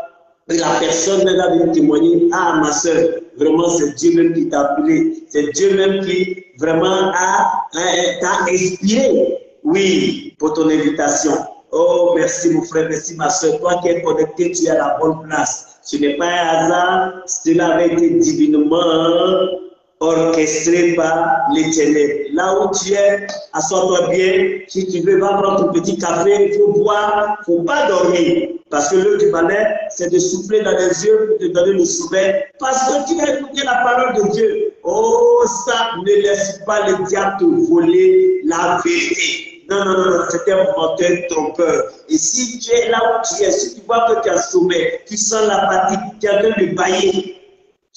la personne va venir témoigner, ah ma soeur, vraiment c'est Dieu même qui t'a appelé, c'est Dieu même qui vraiment t'a inspiré, oui, pour ton invitation. Oh, merci mon frère, merci ma soeur. Toi qui es connecté, tu es à la bonne place. Ce n'est pas un hasard, cela avait été divinement orchestré par l'Éternel. Là où tu es, assois-toi bien. Si tu veux, va prendre ton petit café, il faut boire, il ne faut pas dormir. Parce que l'heure du malheur, c'est de souffler dans les yeux pour te donner le sommeil. Parce que tu as écouté la parole de Dieu. Oh, ça, ne laisse pas le diable te voler la vérité. Non, non, non, c'est un menteur trompeur. Et si tu es là où tu es, si tu vois que tu as sommeil, tu sens la fatigue, tu es en train de bailler,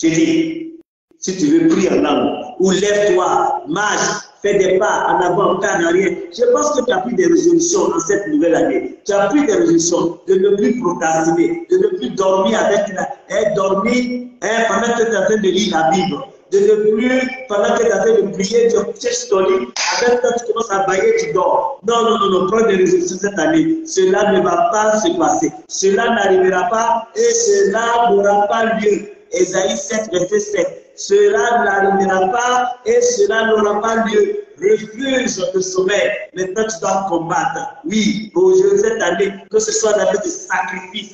je dis, si tu veux prier en langue, ou lève-toi, marche, fais des pas en avant, pas en arrière. Je pense que tu as pris des résolutions en cette nouvelle année. Tu as pris des résolutions de ne plus procrastiner, de ne plus dormir avec dormir pendant que tu es en train de lire la Bible. De ne plus, pendant que tu es en train de prier, tu cherches ton lit, avec toi tu commences à bailler, tu dors. Non, non, non, non, prends des résolutions cette année. Cela ne va pas se passer. Cela n'arrivera pas et cela n'aura pas lieu. Ésaïe 7, verset 7. Cela n'arrivera pas et cela n'aura pas lieu. Refuse le sommeil. Maintenant, tu dois combattre. Oui, aujourd'hui, cette année, que ce soit dans le sacrifice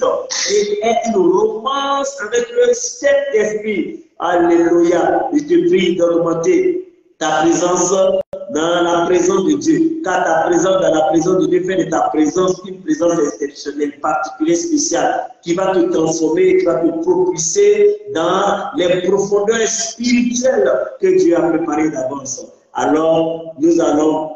et une romance avec le Saint-Esprit. Alléluia. Je te prie d'augmenter ta présence dans la présence de Dieu. Car ta présence dans la présence de Dieu fait de ta présence une présence exceptionnelle, particulière, spéciale, qui va te transformer, qui va te propulser dans les profondeurs spirituelles que Dieu a préparées d'avance. Alors, nous allons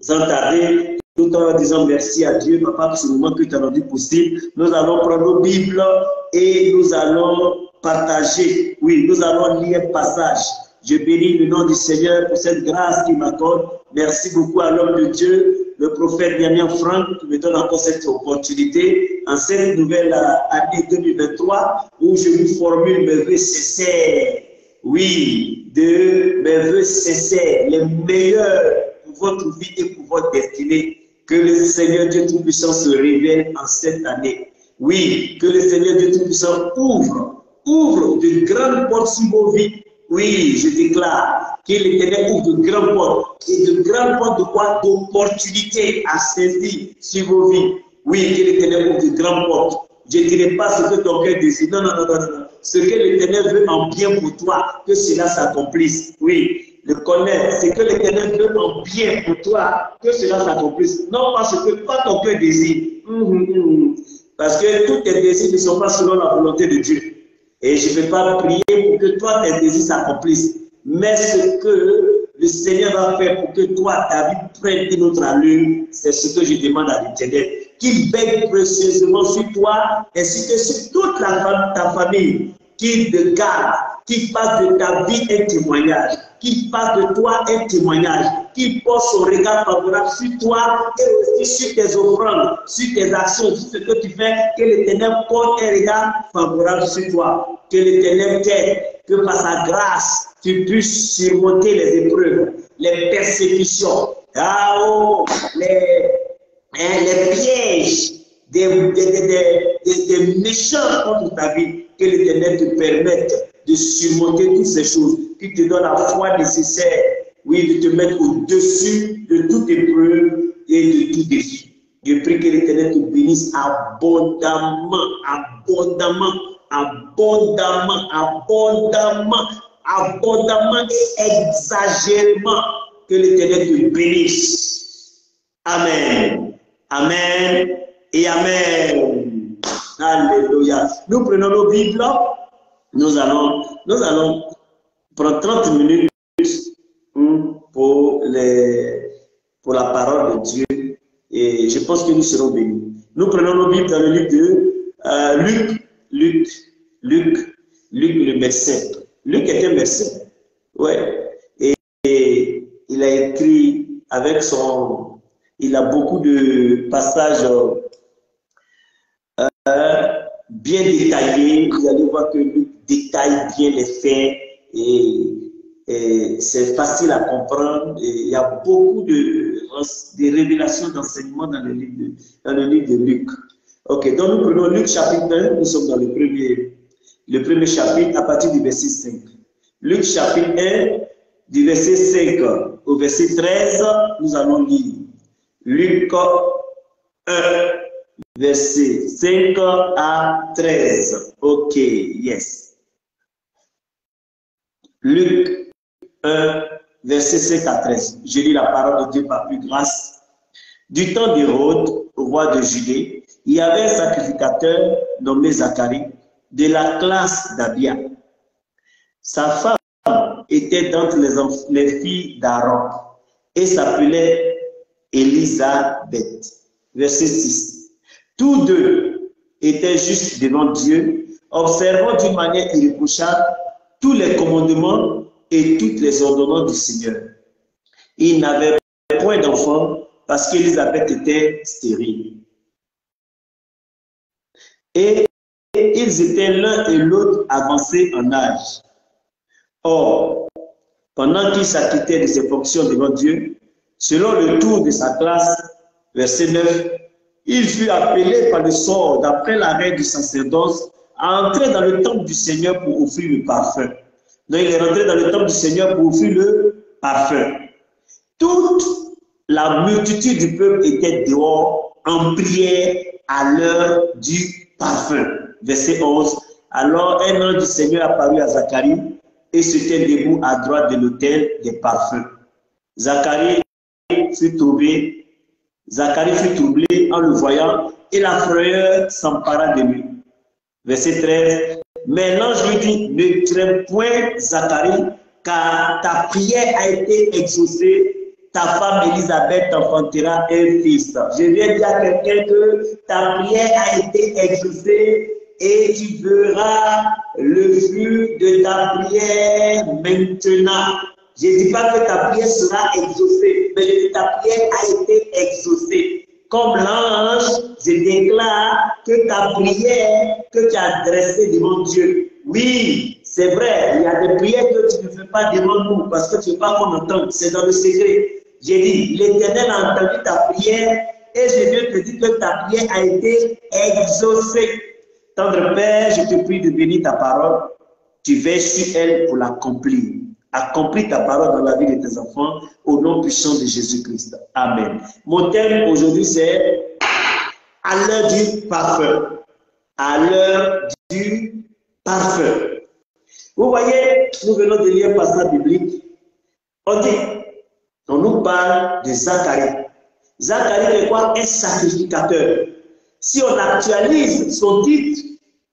entarder tout en disant merci à Dieu, Papa, pour ce moment que tu as rendu possible. Nous allons prendre nos Bibles et nous allons partager. Oui, nous allons lire un passage. Je bénis le nom du Seigneur pour cette grâce qu'il m'accorde. Merci beaucoup à l'homme de Dieu, le prophète Damien Franck, qui me donne encore cette opportunité en cette nouvelle année 2023 où je vous formule mes vœux sincères. Oui, de mes vœux sincères, les meilleurs pour votre vie et pour votre destinée. Que le Seigneur Dieu Tout-Puissant se révèle en cette année. Oui, que le Seigneur Dieu Tout-Puissant ouvre de grandes portes sur vos vies. Oui, je déclare que l'Éternel ouvre de grandes portes. Et de grandes portes de quoi? D'opportunités à saisir sur vos vies. Oui, que l'Éternel ouvre de grandes portes. Je ne dirai pas ce que ton cœur désire. Non, non, non, non, non. Ce que l'Éternel veut en bien pour toi, que cela s'accomplisse. Oui, le connaître. Ce que l'Éternel veut en bien pour toi, que cela s'accomplisse. Non pas ce que toi ton cœur désire. Parce que tous tes désirs ne sont pas selon la volonté de Dieu. Et je ne vais pas prier pour que toi, tes désirs s'accomplissent. Mais ce que le Seigneur va faire pour que toi, ta vie prenne une autre allure, c'est ce que je demande à l'Éternel. Qu'il veille précieusement sur toi, ainsi que sur toute ta famille. Qu'il te garde, qu'il fasse de ta vie un témoignage, qu'il fasse de toi un témoignage, qu'il pose son regard favorable sur toi et aussi sur tes offrandes, sur tes actions, sur ce que tu fais, que l'Éternel pose un regard favorable sur toi, que l'Éternel t'aide, que par sa grâce, tu puisses surmonter les épreuves, les persécutions, les pièges des méchants contre ta vie, que l'Éternel te permette de surmonter toutes ces choses, qui te donne la foi nécessaire, oui, de te mettre au-dessus de toute épreuve et de tout défi. Je prie que l'Éternel te bénisse abondamment, abondamment, abondamment, abondamment, abondamment et exagérément. Que l'Éternel te bénisse. Amen. Amen et Amen. Alléluia. Nous prenons nos Bibles. Nous allons prendre 30 minutes pour la parole de Dieu. Et je pense que nous serons bénis. Nous prenons nos Bibles dans le livre de Luc, le médecin. Luc est un médecin. Ouais. Et il a écrit avec son... Il a beaucoup de passages bien détaillés. Vous allez voir que Luc détaille bien les faits et c'est facile à comprendre. Et il y a beaucoup de révélations, d'enseignements dans le livre de Luc. Ok, donc nous prenons Luc chapitre 1, nous sommes dans le premier chapitre à partir du verset 5. Luc chapitre 1, du verset 5 au verset 13, nous allons lire. Luc 1, verset 5 à 13. Ok, yes. Luc 1, verset 5 à 13. Je lis la parole de Dieu par plus grâce. Du temps d'Hérode, roi de Judée, il y avait un sacrificateur nommé Zacharie, de la classe d'Abia. Sa femme était d'entre les filles d'Aaron et s'appelait Élisabeth. Verset 6. Tous deux étaient justes devant Dieu, observant d'une manière irréprochable tous les commandements et toutes les ordonnances du Seigneur. Ils n'avaient point d'enfants parce qu'Élisabeth était stérile. Et ils étaient l'un et l'autre avancés en âge. Or, pendant qu'il s'acquittait de ses fonctions devant Dieu, selon le tour de sa classe, verset 9, il fut appelé par le sort, d'après la règle du sacerdoce, à entrer dans le temple du Seigneur pour offrir le parfum. Donc, il est rentré dans le temple du Seigneur pour offrir le parfum. Toute la multitude du peuple était dehors en prière à l'heure du parfum. Verset 11. Alors, un ange du Seigneur apparut à Zacharie et se tint debout à droite de l'autel des parfums. Zacharie fut troublé en le voyant et la frayeur s'empara de lui. Verset 13. Mais l'ange lui dit, ne crains point, Zacharie, car ta prière a été exaucée. Ta femme Élisabeth t'enfantera un fils. Je viens dire à quelqu'un que ta prière a été exaucée et tu verras le fruit de ta prière maintenant. Je ne dis pas que ta prière sera exaucée, mais ta prière a été exaucée. Comme l'ange, je déclare que ta prière que tu as adressée devant Dieu. Oui, c'est vrai, il y a des prières que tu ne fais pas devant nous parce que tu ne veux pas qu'on entende, c'est dans le secret. J'ai dit, l'Éternel a entendu ta prière et je viens te dire que ta prière a été exaucée. Tendre Père, je te prie de bénir ta parole. Tu veilles sur elle pour l'accomplir. Accomplis ta parole dans la vie de tes enfants au nom puissant de Jésus-Christ. Amen. Mon thème aujourd'hui c'est à l'heure du parfum. À l'heure du parfum. Vous voyez, nous venons de lire un passage biblique. On nous parle de Zacharie. Zacharie est quoi? Un sacrificateur. Si on actualise son titre,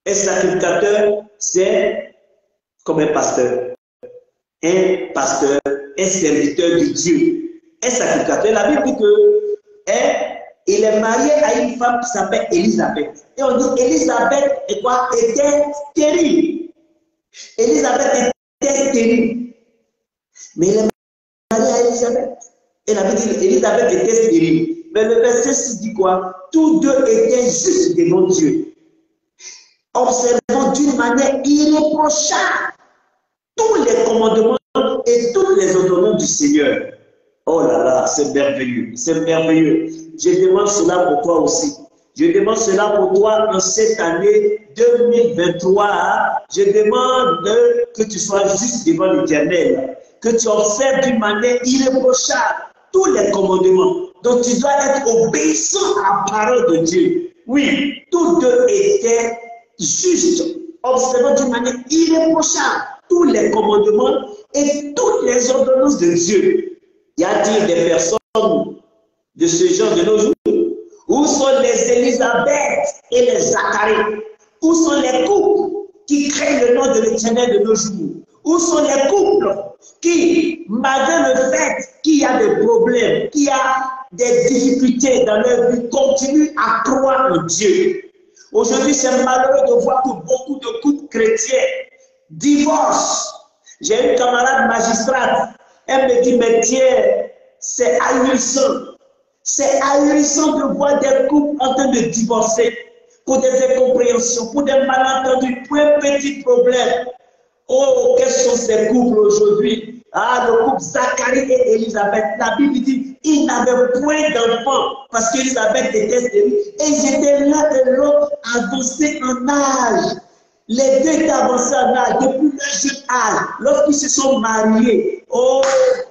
un sacrificateur, c'est comme un pasteur. Un pasteur, un serviteur de Dieu. Un sacrificateur. La Bible dit qu'il est marié à une femme qui s'appelle Élisabeth. Et on dit Élisabeth est quoi? Était stérile. Élisabeth était stérile. Mais il est marié à Élisabeth. Et la Bible dit Élisabeth était stérile. Mais le verset 6 dit quoi? Tous deux étaient justes devant Dieu, observant d'une manière irréprochable tous les commandements et toutes les ordonnances du Seigneur. Oh là là, c'est merveilleux, c'est merveilleux. Je demande cela pour toi aussi. Je demande cela pour toi en cette année 2023. Je demande que tu sois juste devant l'Éternel, que tu observes d'une manière irréprochable tous les commandements. Donc tu dois être obéissant à la parole de Dieu. Oui, tous deux étaient justes, observant d'une manière irréprochable tous tous les commandements et toutes les ordonnances de Dieu. Y a-t-il des personnes de ce genre de nos jours? Où sont les Élisabeth et les Zacharie? Où sont les couples qui craignent le nom de l'Éternel de nos jours? Où sont les couples qui, malgré le fait qu'il y a des problèmes, qu'il y a des difficultés dans leur vie, continuent à croire en Dieu? Aujourd'hui, c'est malheureux de voir que beaucoup de couples chrétiens divorcent. J'ai une camarade magistrate, elle me dit, mais tiens, c'est ahurissant. C'est ahurissant de voir des couples en train de divorcer pour des incompréhensions, pour des malentendus, pour un petit problème. Oh, quels sont ces couples aujourd'hui? Ah, le couple Zacharie et Élisabeth. La Bible dit ils n'avaient point d'enfants parce qu'Élisabeth était stérile et ils étaient l'un et l'autre avancés en âge. Les deux étaient avancés en âge depuis leur jeune âge. Lorsqu'ils se sont mariés, oh,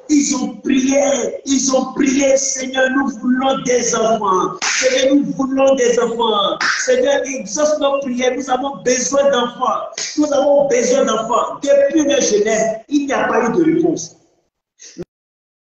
ils ont prié, Seigneur, nous voulons des enfants. Seigneur, nous voulons des enfants. Seigneur, exauce nos prières, nous avons besoin d'enfants. Nous avons besoin d'enfants. Depuis leur jeunesse, il n'y a pas eu de réponse.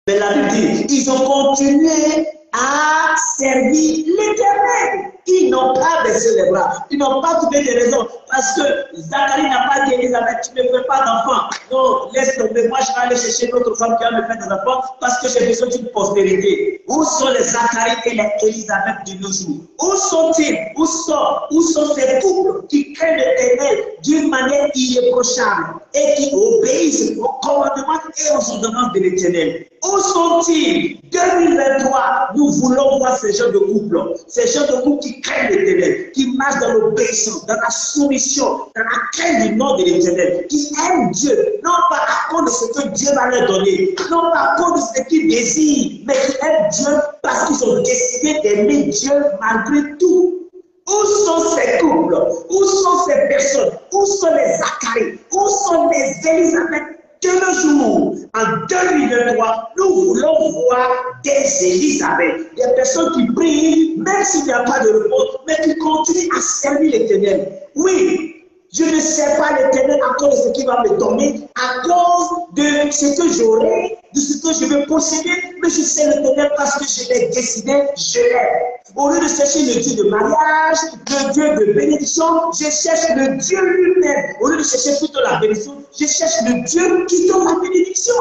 Mais la Bible dit, ils ont continué à servir l'Éternel. Ils n'ont pas baissé les bras. Ils n'ont pas trouvé des raisons. Parce que Zacharie n'a pas dit, Élisabeth, tu ne veux pas d'enfants. Non, laisse tomber. Moi, je vais aller chercher une autre femme qui va me faire des enfants parce que j'ai besoin d'une postérité. Où sont les Zacharie et les Élisabeth de nos jours? Où sont-ils? Où sont ces couples qui craignent l'Éternel d'une manière irréprochable et qui obéissent aux commandements et aux ordonnances de l'Éternel? Où sont-ils? 2023, nous voulons voir ces gens de couple. Ces gens de couple qui craignent l'Éternel, qui marchent dans l'obéissance, dans la soumission, dans la crainte du nom de l'Éternel, qui aiment Dieu, non pas à cause de ce que Dieu va leur donner, non pas à cause de ce qu'ils désirent, mais qui aiment Dieu parce qu'ils ont décidé d'aimer Dieu malgré tout. Où sont ces couples? Où sont ces personnes? Où sont les Zacharie? Où sont les Élisabeth? De nos jours, en 2023, nous voulons voir des Élisabeth, des personnes qui prient, même s'il n'y a pas de repos, mais qui continuent à servir l'Éternel. Oui, je ne sers pas l'Éternel à cause de ce qu'il va me donner, à cause de ce que j'aurai, de ce que je vais posséder, mais je sers l'Éternel parce que je l'ai décidé, je l'aime. Au lieu de chercher le Dieu de mariage, le Dieu de bénédiction, je cherche le Dieu lui-même. Au lieu de chercher plutôt la bénédiction, je cherche le Dieu qui donne la bénédiction.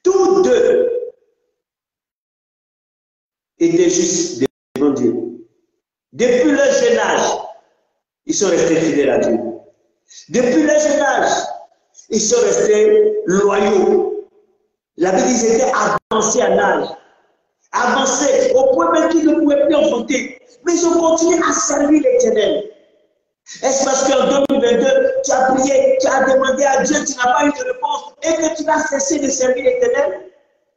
Tous deux étaient justes devant Dieu. Depuis leur jeune âge, ils sont restés fidèles à Dieu. Depuis leur jeune âge, ils sont restés loyaux. La Bible dit qu'ils étaient avancés en âge. Avancés au point même qu'ils ne pouvaient plus enfanter. Mais ils ont continué à servir l'Éternel. Est-ce parce qu'en 2022, tu as prié, tu as demandé à Dieu, tu n'as pas eu de réponse et que tu vas cesser de servir l'Éternel?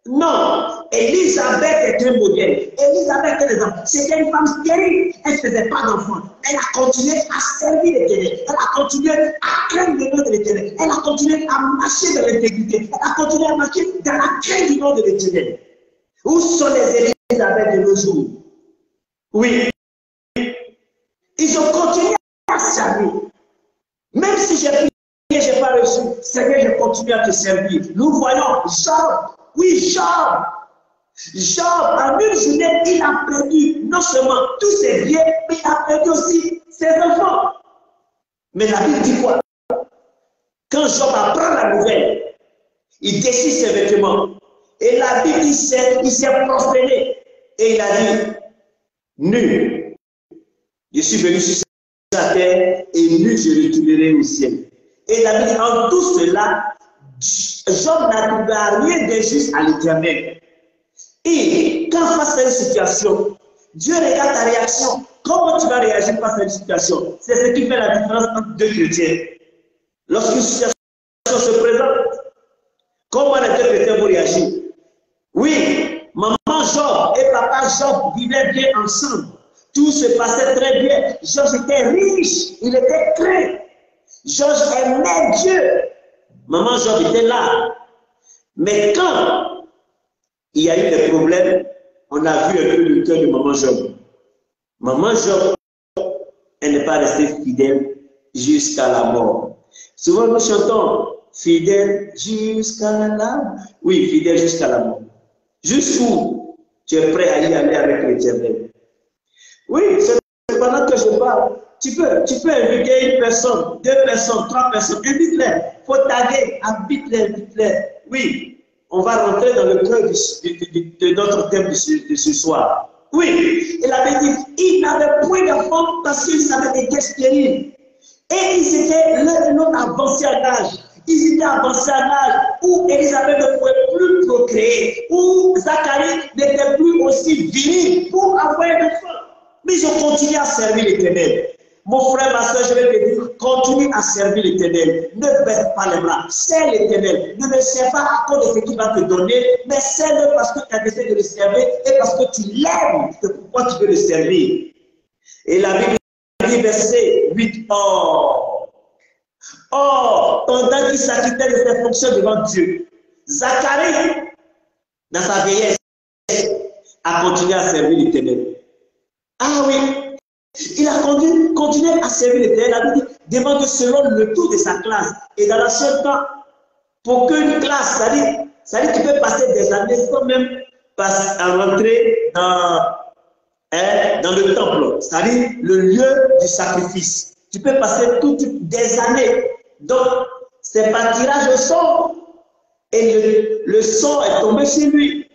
Non. Élisabeth est un modèle. Élisabeth est l'exemple. C'était une femme stérile. Elle ne faisait pas d'enfants. Elle a continué à servir l'Éternel. Elle a continué à craindre le nom de l'Éternel. Elle a continué à marcher dans l'intégrité. Elle a continué à marcher dans la crainte du nom de l'Éternel. Où sont les Élisabeth de nos jours? Oui. Ils ont continué à servir. Même si j'ai prié, je n'ai pas reçu, Seigneur, je continue à te servir. Nous voyons Job. Oui, Job. Job, en une journée, il a perdu non seulement tous ses biens, mais il a perdu aussi ses enfants. Mais la Bible dit quoi? Quand Job apprend la nouvelle, il décide ses vêtements. Et la Bible dit il s'est prosterné. Et il a dit, nu, je suis venu sur la terre et nu je retournerai au ciel. Et la Bible dit, en tout cela, Job n'a trouvé rien d'injuste à l'Éternel. Et quand face à une situation, Dieu regarde ta réaction. Comment tu vas réagir face à une situation? C'est ce qui fait la différence entre deux chrétiens. Lorsqu'une situation se présente, comment les deux chrétiens vont réagir? Oui, maman Job et papa Job vivaient bien ensemble. Tout se passait très bien. Job était riche, il était craint. Job aimait Dieu. Maman Job était là. Mais quand il y a eu des problèmes, on a vu un peu le cœur de maman Job. Maman Job, elle n'est pas restée fidèle jusqu'à la mort. Souvent nous chantons fidèle jusqu'à la... Oui, fidèle jusqu'à la mort. Jusqu'où tu es prêt à y aller avec l'Éternel. Oui, c'est pendant que je parle. Tu peux inviter une personne, 2 personnes, 3 personnes, invite-les. Il faut taguer, invite-les. Oui, on va rentrer dans le cœur de notre thème de ce soir. Oui, il avait dit, il n'avait point d'enfants parce qu'ils avaient été stériles. Et ils étaient l'un et l'autre avancés en âge. Ils étaient avancés en âge où Élisabeth ne pouvait plus procréer, où Zacharie n'était plus aussi viril pour avoir un enfant. Mais ils ont continué à servir l'Éternel. Mon frère, ma soeur, je vais te dire, continue à servir l'Éternel. Ne baisse pas les bras. Sers l'Éternel. Ne le sers pas à cause de ce qu'il va te donner, mais sers-le parce que tu as décidé de le servir et parce que tu l'aimes. C'est pourquoi tu veux le servir. Et la Bible dit, verset 8, Or, pendant qu'il s'acquittait de ses fonctions devant Dieu, Zacharie, dans sa vieillesse, a continué à servir l'Éternel. Ah oui, il a continué à servir l'Éternel. La Bible dit, demande selon le tour de sa classe. Et dans l'ancien temps, pour qu'une classe, c'est-à-dire tu peux passer des années sans même rentrer dans le temple, c'est-à-dire le lieu du sacrifice. Tu peux passer des années. Donc, c'est par tirage au sort. Et le sort est tombé chez lui.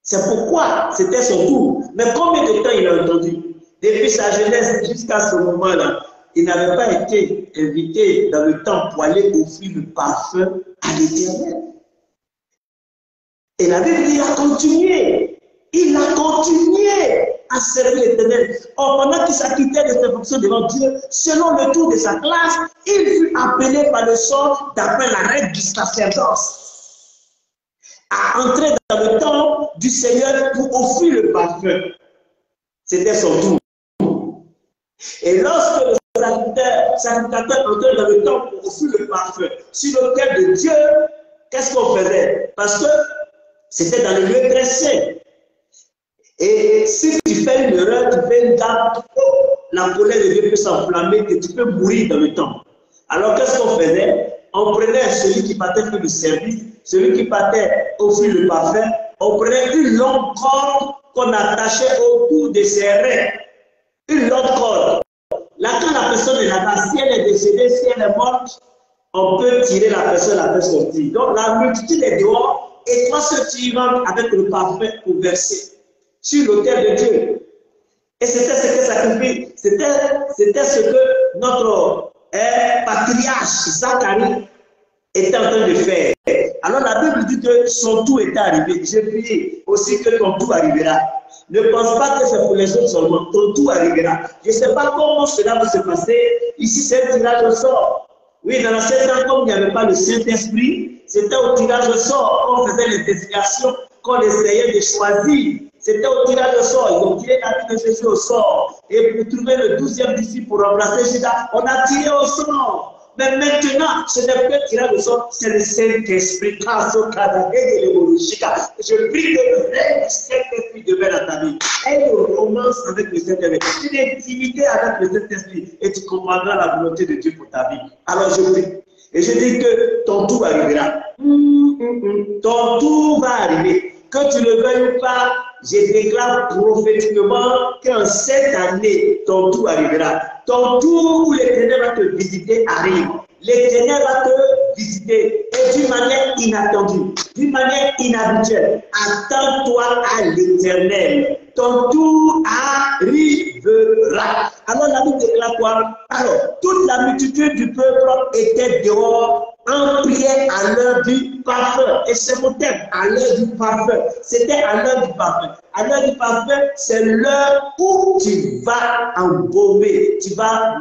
C'est pourquoi c'était son tour. Mais combien de temps il a entendu? Depuis sa jeunesse jusqu'à ce moment-là, il n'avait pas été invité dans le temple pour aller offrir le parfum à l'Éternel. Et la Bible dit, il a continué. Il a continué à servir l'Éternel. Pendant qu'il s'acquittait de ses fonctions devant Dieu, selon le tour de sa classe, il fut appelé par le sort d'après la règle du sacerdoce à entrer dans le temple du Seigneur pour offrir le parfum. C'était son tour. Et lorsque le sacrificateur entrait dans le temple pour offrir le parfum sur l'autel de Dieu, qu'est-ce qu'on faisait? Parce que c'était dans le lieu très saint. Et si tu fais une erreur, tu fais une gaffe, la colère de Dieu peut s'enflammer et tu peux mourir dans le temple. Alors qu'est-ce qu'on faisait? On prenait celui qui partait faire le service, celui qui partait offrir le parfum, on prenait une longue corde qu'on attachait autour de ses reins. Une longue corde. Là, quand la personne est là-bas, si elle est décédée, si elle est morte, on peut tirer la personne, la faire sortir. Donc la multitude est dehors et toi, ceux qui vont avec le parfum pour verser sur l'autel de Dieu. Et c'était ce que sacrifie, c'était ce que notre patriarche Zacharie était en train de faire. Alors la Bible dit que son tour est arrivé. J'ai prié aussi que ton tour arrivera. Ne pense pas que c'est pour les autres seulement. Ton tour arrivera. Je ne sais pas comment cela va se passer. Ici, c'est un tirage au sort. Oui, dans l'ancien temps, comme il n'y avait pas le Saint-Esprit, c'était au tirage au sort. On faisait les désignations qu'on essayait de choisir. C'était au tirage au sort. Ils ont tiré la vie de Jésus au sort. Et pour trouver le 12e disciple pour remplacer Judas, on a tiré au sort. Mais maintenant, ce n'est plus tirage au sort, c'est le Saint-Esprit. Je prie que le vrai Saint-Esprit devienne dans ta vie. Et une romance avec le Saint-Esprit. Une intimité avec le Saint-Esprit. Et tu comprendras la volonté de Dieu pour ta vie. Alors je prie. Et je dis que ton tour arrivera. Ton tour va arriver. Que tu le veuilles ou pas, je déclare prophétiquement qu'en cette année, ton tour arrivera. Ton tour où l'Éternel va te visiter arrive. L'Éternel va te visiter et d'une manière inattendue, d'une manière inhabituelle. Attends-toi à l'Éternel. Ton tour arrivera. Alors la Bible déclare quoi? Alors, toute la multitude du peuple était dehors en prière à l'heure du parfum. Et c'est mon thème, à l'heure du parfum. C'était à l'heure du parfum. À l'heure du parfum, c'est l'heure où tu vas embaumer, tu vas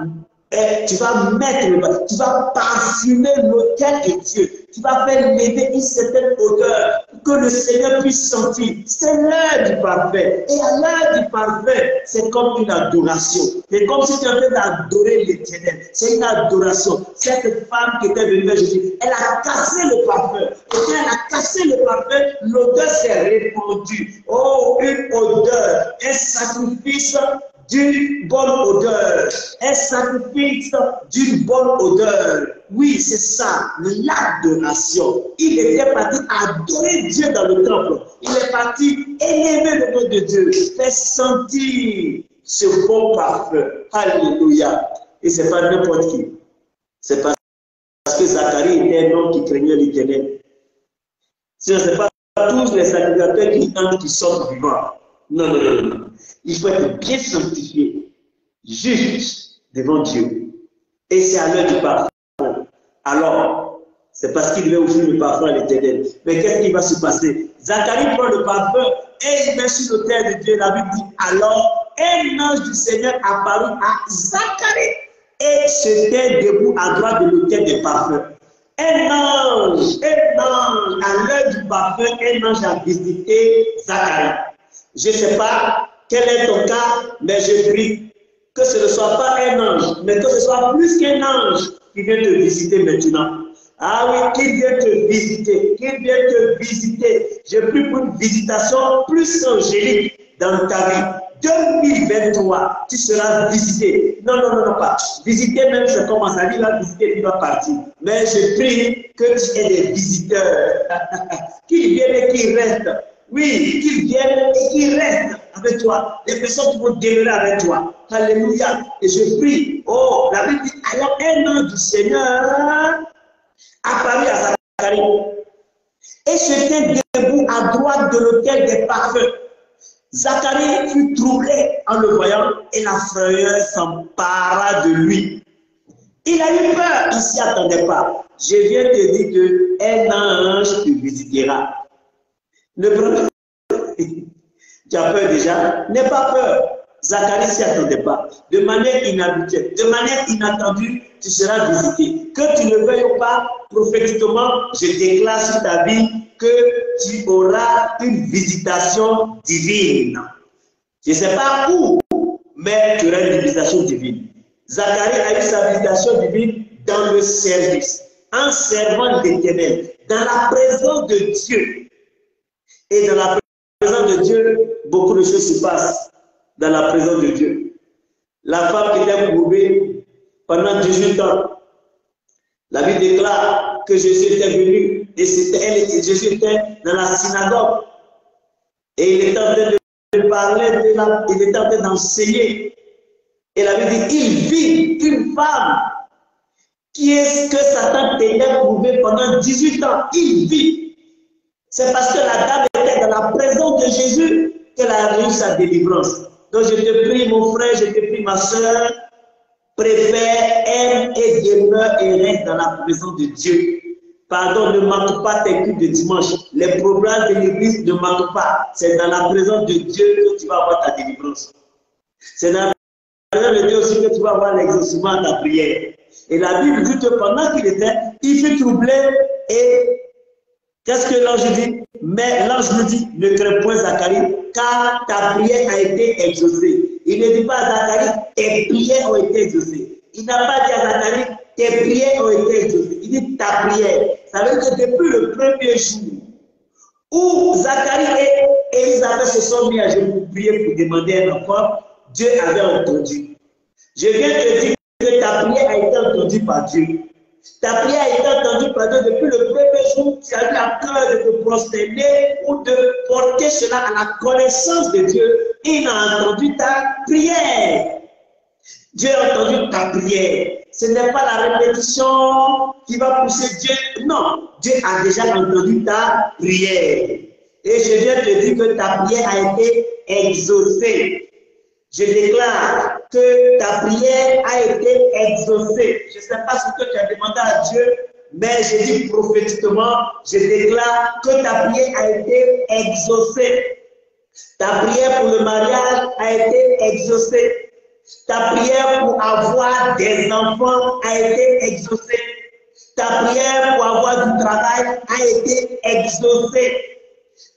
mettre, tu vas parfumer l'autel de Dieu. Tu vas faire lever une certaine odeur que le Seigneur puisse sentir. C'est l'heure du parfum. Et à l'heure du parfum, c'est comme une adoration. C'est comme si tu avais d'adorer l'Éternel. C'est une adoration. Cette femme qui était venue vers Jésus, elle a cassé le parfum. Et quand elle a cassé le parfum, l'odeur s'est répandue. Oh, une odeur, un sacrifice d'une bonne odeur. un sacrifice d'une bonne odeur. Oui, c'est ça, l'adoration. Il était parti adorer Dieu dans le temple. Il est parti élever le nom de Dieu, faire sentir ce bon parfum. Alléluia. Et c'est pas n'importe qui. C'est parce que Zacharie était un homme qui craignait l'Éternel. Ce n'est pas tous les sacrificateurs qui entrent qui sortent vivants. Non, non, non, non. Il faut être bien sanctifié, juste devant Dieu. Et c'est à l'heure du parfum. Alors, c'est parce qu'il devait offrir le parfum à l'Éternel. Mais qu'est-ce qui va se passer? Zacharie prend le parfum et il met sur l'autel de Dieu. La Bible dit, alors, un ange du Seigneur apparut à Zacharie et se tint debout à droite de l'autel des parfums. Un ange, à l'heure du parfum, un ange a visité Zacharie. Je ne sais pas quel est ton cas, mais je prie que ce ne soit pas un ange, mais que ce soit plus qu'un ange qui vient te visiter maintenant. Ah oui, qui vient te visiter, qui vient te visiter. Je prie pour une visitation plus angélique dans ta vie. 2023, tu seras visité. Non, non, non, non, pas. Visiter même, c'est comment ça dit, là, visiter, il va partir. Mais je prie que tu aies des visiteurs qui viennent et qui restent. Oui, qu'ils viennent et qu'ils restent avec toi. Les personnes qui vont demeurer avec toi. Alléluia. Et je prie. Oh, la Bible dit, alors un ange du Seigneur apparut à Zacharie et se tint debout à droite de l'autel des parfums. Zacharie fut troublé en le voyant et la frayeur s'empara de lui. Il a eu peur, il ne s'y attendait pas. Je viens te dire qu'un ange te visitera. Ne prends pas. Tu as peur déjà? N'aie pas peur. Zacharie ne s'y attendait pas. De manière inhabituelle, de manière inattendue, tu seras visité. Que tu le veuilles ou pas, prophétiquement, je déclare sur ta vie que tu auras une visitation divine. Je ne sais pas où, mais tu auras une visitation divine. Zacharie a eu sa visitation divine dans le service, en servant l'Éternel, dans la présence de Dieu. Et dans la présence de Dieu, beaucoup de choses se passent dans la présence de Dieu. La femme qui était prouvée pendant 18 ans, la Bible déclare que Jésus était venu et Jésus était dans la synagogue et il était en train de parler, il était en train d'enseigner. Et la Bible dit, il vit une femme qui est ce que Satan tenait prouvé pendant 18 ans. Il vit. C'est parce que la dame était dans la présence de Jésus qu'elle a eu sa délivrance. Donc je te prie, mon frère, je te prie, ma soeur, préfère, aime et demeure et reste dans la présence de Dieu. Pardon, ne manque pas tes cultes de dimanche. Les problèmes de l'église ne manquent pas. C'est dans la présence de Dieu que tu vas avoir ta délivrance. C'est dans la présence de Dieu aussi que tu vas avoir l'exaucement de ta prière. Et la Bible dit que pendant qu'il était, il fut troublé et qu'est-ce que l'ange dit? Mais l'ange lui dit, ne crains point Zacharie, car ta prière a été exaucée. Il ne dit pas à Zacharie, tes prières ont été exaucées. Il n'a pas dit à Zacharie, tes prières ont été exaucées. Il dit ta prière. Ça veut dire que depuis le premier jour où Zacharie et Élisabeth se sont mis à genoux pour prier pour demander un enfant, Dieu avait entendu. Je viens te dire que ta prière a été entendue par Dieu. Ta prière a été entendue par Dieu depuis le premier jour. Tu as eu la peur de te prosterner ou de porter cela à la connaissance de Dieu. Il a entendu ta prière. Dieu a entendu ta prière. Ce n'est pas la répétition qui va pousser Dieu. Non, Dieu a déjà entendu ta prière. Et je viens te dire que ta prière a été exaucée. Je déclare que ta prière a été exaucée. Je ne sais pas ce que tu as demandé à Dieu, mais je dis prophétiquement, je déclare que ta prière a été exaucée. Ta prière pour le mariage a été exaucée. Ta prière pour avoir des enfants a été exaucée. Ta prière pour avoir du travail a été exaucée.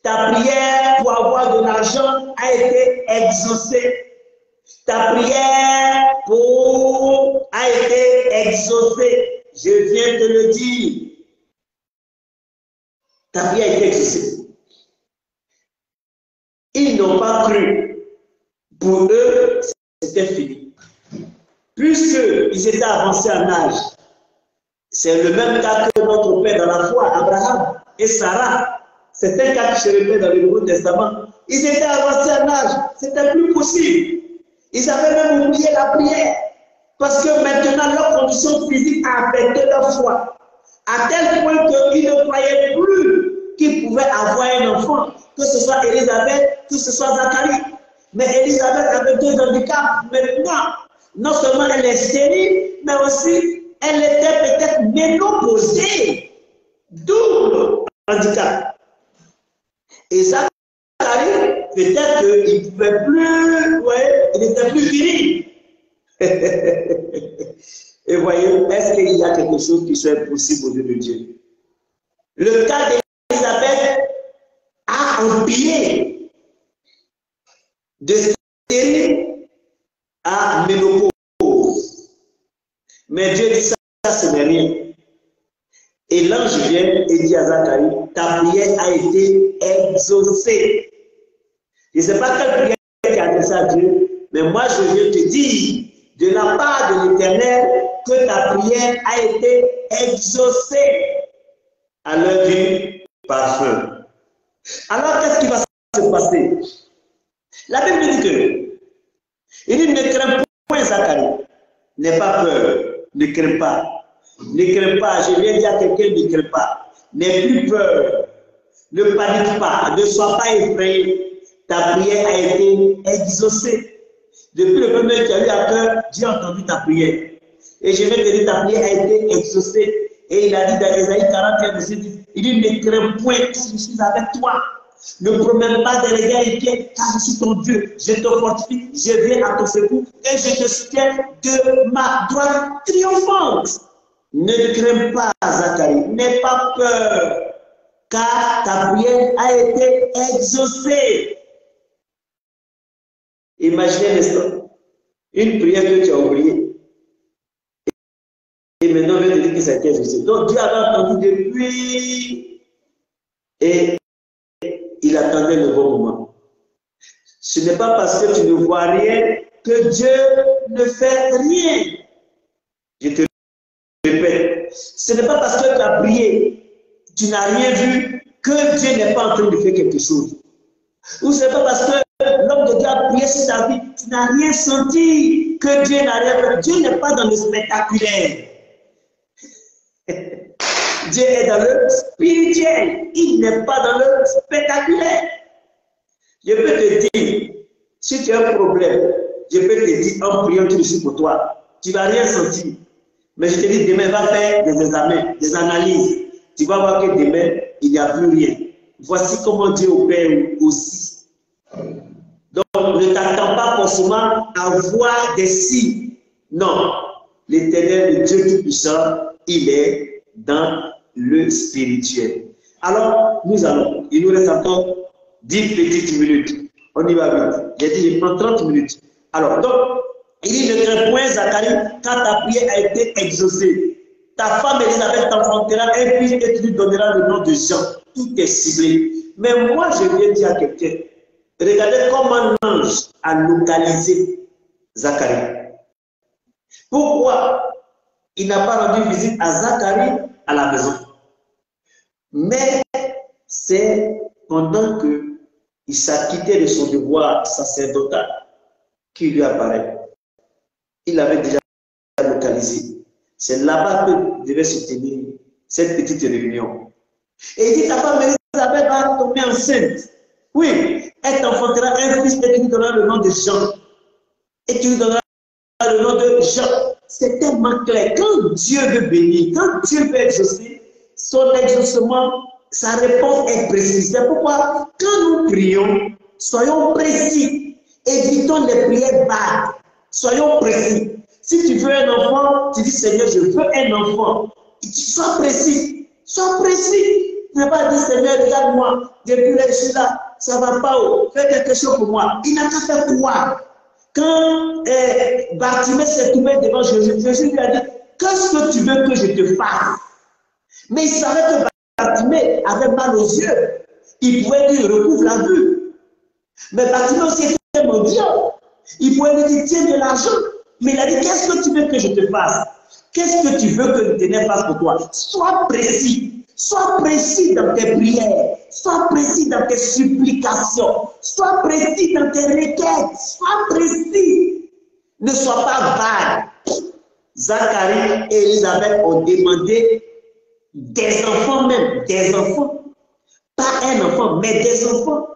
Ta prière pour avoir de l'argent a été exaucée. Ta prière a été exaucée. Je viens te le dire. Ta prière a été exaucée. Ils n'ont pas cru. Pour eux, c'était fini. puisqu'ils étaient avancés en âge, c'est le même cas que notre père dans la foi, Abraham et Sarah. C'est un cas qui se répète dans le Nouveau Testament. Ils étaient avancés en âge, c'était plus possible. Ils avaient même oublié la prière. Parce que maintenant, leur condition physique a affecté leur foi. À tel point qu'ils ne croyaient plus qu'ils pouvaient avoir un enfant, que ce soit Élisabeth, que ce soit Zacharie. Mais Élisabeth avait 2 handicaps. Maintenant, non seulement elle est stérile, mais aussi elle était peut-être ménopausée. Double handicap. Et Zacharie, peut-être qu'il ne pouvait plus, ouais, il n'était plus viril. Et voyez, est-ce qu'il y a quelque chose qui soit possible aux yeux de Dieu? Le cas d'Élisabeth a empiré de stérile à ménopause. Mais Dieu dit ça, ce n'est rien. Et l'ange vient et dit à Zacharie, ta prière a été exaucée. Je ne sais pas quelle prière qui a adressée à Dieu, mais moi je viens te dire, de la part de l'Éternel, que ta prière a été exaucée à l'heure du parfum. Alors, qu'est-ce qui va se passer? La Bible dit que, il dit, ne crains point Zacharie, n'aie pas peur, ne crains pas. Ne crains pas, je viens dire à quelqu'un, ne crains pas. N'aie plus peur, ne panique pas, ne sois pas effrayé. Ta prière a été exaucée. Depuis le premier qui a eu à cœur, Dieu a entendu ta prière. Et je vais te dire, ta prière a été exaucée. Et il a dit dans Ésaïe 41, verset 10, il dit, ne crains point, car je suis avec toi. Ne promets pas de regard inquiet, car je suis ton Dieu. Je te fortifie, je viens à ton secours et je te soutiens de ma droite triomphante. Ne crains pas, Zacharie, n'aie pas peur, car ta prière a été exaucée. Imaginez l'instant, une prière que tu as oubliée. Et maintenant, on vient te dire que ça a été exaucé. Donc Dieu avait entendu depuis et il attendait le bon moment. Ce n'est pas parce que tu ne vois rien que Dieu ne fait rien. Je te répète, ce n'est pas parce que tu as prié, tu n'as rien vu, que Dieu n'est pas en train de faire quelque chose. Ou ce n'est pas parce que l'homme de Dieu a prié sur ta vie, tu n'as rien senti, que Dieu n'a rien fait. Dieu n'est pas dans le spectaculaire. Dieu est dans le spirituel. Il n'est pas dans le spectaculaire. Je peux te dire, si tu as un problème, je peux te dire en priant tout de suite pour toi. Tu ne vas rien sentir. Mais je te dis, demain, va faire des examens, des analyses. Tu vas voir que demain, il n'y a plus rien. Voici comment Dieu opère aussi. Donc, ne t'attends pas forcément à voir des signes. Non. L'Éternel, le Dieu Tout-Puissant, il est dans le spirituel. Alors, nous allons. Il nous reste encore 10 petites minutes. On y va vite. J'ai dit, je prends 30 minutes. Alors, donc, il dit, ne crains point, Zacharie, car ta prière a été exaucée. Ta femme Élisabeth t'enfantera un fils et tu lui donneras le nom de Jean. Tout est ciblé. Mais moi, je viens dire à quelqu'un, regardez comment l'ange a localisé Zacharie. Pourquoi il n'a pas rendu visite à Zacharie à la maison? Mais c'est pendant qu'il s'acquittait de son devoir sacerdotal qu'il lui apparaît. Il avait déjà localisé. C'est là-bas que devait se tenir cette petite réunion. Et il dit, ta femme Élisabeth va tomber enceinte. Oui, elle t'enfantera un fils et tu lui donneras le nom de Jean. Et tu lui donneras le nom de Jean. C'est tellement clair. Quand Dieu veut bénir, quand Dieu veut exaucer, son exaucement, sa réponse est précise. C'est pourquoi, quand nous prions, soyons précis. Évitons les prières vagues. Soyons précis. Si tu veux un enfant, tu dis Seigneur, je veux un enfant. Sois précis. Sois précis. Tu ne vas pas dire Seigneur, regarde-moi, depuis là, je suis là, ça ne va pas. Fais quelque chose pour moi. Il n'a qu'à faire quoi? Quand Bartimée s'est trouvé devant Jésus, Jésus lui a dit, qu'est-ce que tu veux que je te fasse? Mais il savait que Bartimée avait mal aux yeux. Il pouvait dire, recouvre la vue. Mais Bartimée aussi était mendiant. Il pouvait lui dire, tiens de l'argent. Mais il a dit, qu'est-ce que tu veux que je te fasse? Qu'est-ce que tu veux que l'Éternel fasse pour toi? Sois précis. Sois précis dans tes prières. Sois précis dans tes supplications. Sois précis dans tes requêtes. Sois précis. Ne sois pas vague. Zacharie et Élisabeth ont demandé des enfants même. Des enfants. Pas un enfant, mais des enfants.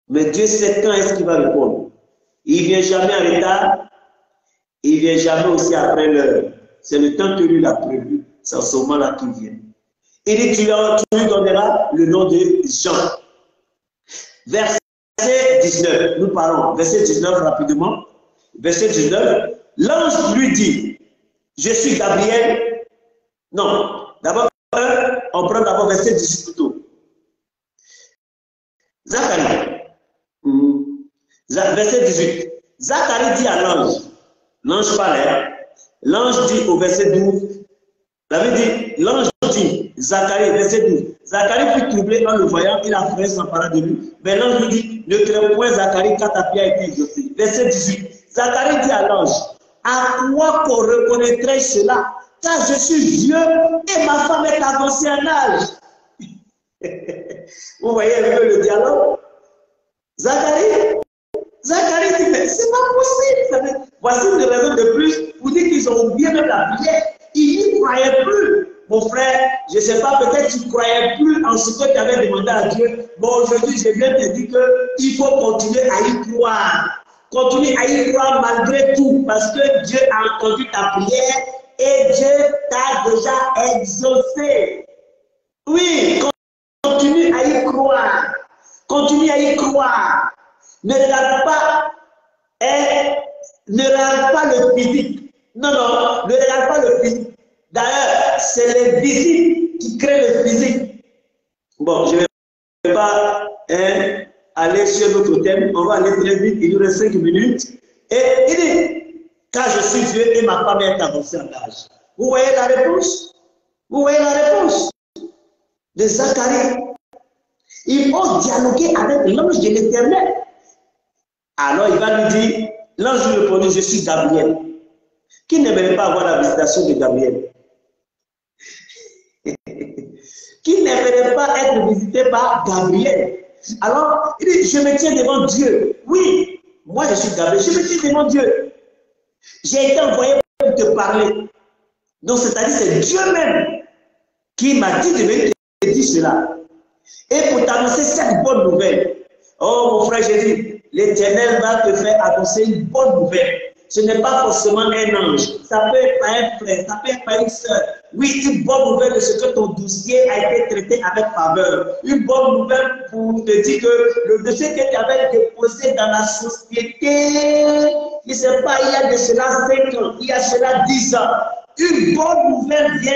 Mais Dieu sait quand est-ce qu'il va répondre. Il ne vient jamais en retard. Il ne vient jamais aussi après l'heure. C'est le temps que lui a prévu. C'est en ce moment-là qu'il vient. Il dit, tu lui donneras le nom de Jean. Verset 19, nous parlons. Verset 19 rapidement. Verset 19, l'ange lui dit, je suis Gabriel. Non, d'abord, on prend d'abord verset 18 plutôt. Zacharie. Verset 18. Zacharie dit à l'ange, l'ange parlait, l'ange dit au verset 12, l'ange dit, Zacharie, verset 12, Zacharie fut troublé en le voyant, il a frayé s'empara de lui, mais l'ange lui dit, ne crains point Zacharie, car ta prière a été exaucée. Verset 18, Zacharie dit à l'ange, à quoi qu'on reconnaîtrait cela, car je suis vieux et ma femme est avancée en âge. Vous voyez un peu le dialogue? Zacharie dit, mais c'est pas possible. Voici une raison de plus pour dire qu'ils ont oublié même la prière. Ils n'y croyaient plus. Mon frère, je ne sais pas, peut-être tu ne croyais plus en ce que tu avais demandé à Dieu. Bon, aujourd'hui, je viens te dire qu'il faut continuer à y croire. Continue à y croire malgré tout, parce que Dieu a entendu ta prière et Dieu t'a déjà exaucé. Oui, continue à y croire. Continue à y croire. Ne regarde pas, ne regarde pas le physique. Non, ne regarde pas le physique. D'ailleurs, c'est les visites qui créent le physique. Bon, je ne vais pas aller sur notre thème. On va aller très vite. Il nous reste 5 minutes. Et il dit, car je suis vieux et ma femme est avancée en âge. Vous voyez la réponse? Vous voyez la réponse de Zacharie? Ils ont dialogué avec l'ange de l'Éternel. Alors il va lui dire, l'ange lui répondit, je suis Gabriel. Qui n'aimerait pas avoir la visitation de Gabriel? Qui n'aimerait pas être visité par Gabriel? Alors, il dit, je me tiens devant Dieu. Oui, moi je suis Gabriel, je me tiens devant Dieu. J'ai été envoyé pour te parler. Donc, c'est-à-dire, c'est Dieu même qui m'a dit de venir te dire cela. Et pour t'annoncer cette bonne nouvelle. Oh, mon frère, j'ai dit, l'Éternel va te faire annoncer une bonne nouvelle. Ce n'est pas forcément un ange. Ça peut être par un frère, ça peut être par une soeur. Oui, une bonne nouvelle de ce que ton dossier a été traité avec faveur. Une bonne nouvelle pour te dire que le dossier que tu avais déposé dans la société, il ne sait pas, il y a de cela 5 ans, il y a cela 10 ans. Une bonne nouvelle vient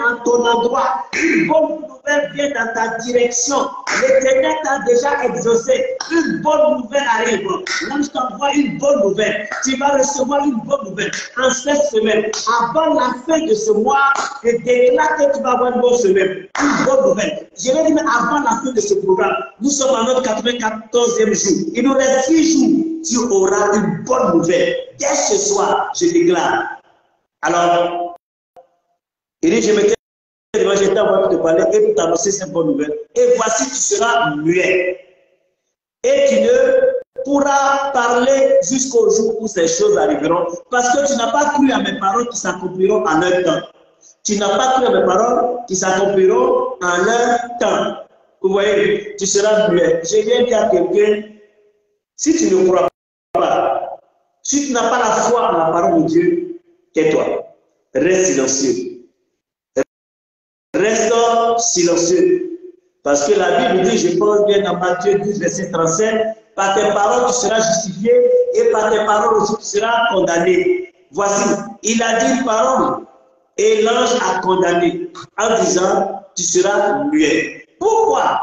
en ton endroit. Une bonne nouvelle vient dans ta direction. L'Éternel t'a déjà exaucé. Une bonne nouvelle arrive. L'ange t'envoie une bonne nouvelle. Tu vas recevoir une bonne nouvelle. En cette semaine, avant la fin de ce mois, je déclare que tu vas avoir une bonne semaine. Une bonne nouvelle. Je vais dire avant la fin de ce programme, nous sommes à notre 94e jour. Il nous reste 6 jours. Tu auras une bonne nouvelle. Dès ce soir, je déclare. Alors, il dit, je me tiens devant, j'étais envoyé pour te parler et pour t'annoncer cette bonne nouvelle. Et voici, tu seras muet. Et tu ne pourras parler jusqu'au jour où ces choses arriveront. Parce que tu n'as pas cru à mes paroles qui s'accompliront en leur temps. Tu n'as pas cru à mes paroles qui s'accompliront en leur temps. Vous voyez, tu seras muet. Je viens dire à quelqu'un, si tu ne crois pas, si tu n'as pas la foi en la parole de Dieu, tais-toi, reste silencieux. Reste silencieux. Parce que la Bible dit, je pense bien dans Matthieu 12, verset 35, par tes paroles tu seras justifié et par tes paroles aussi tu seras condamné. Voici, il a dit une parole et l'ange a condamné en disant, tu seras muet. Pourquoi?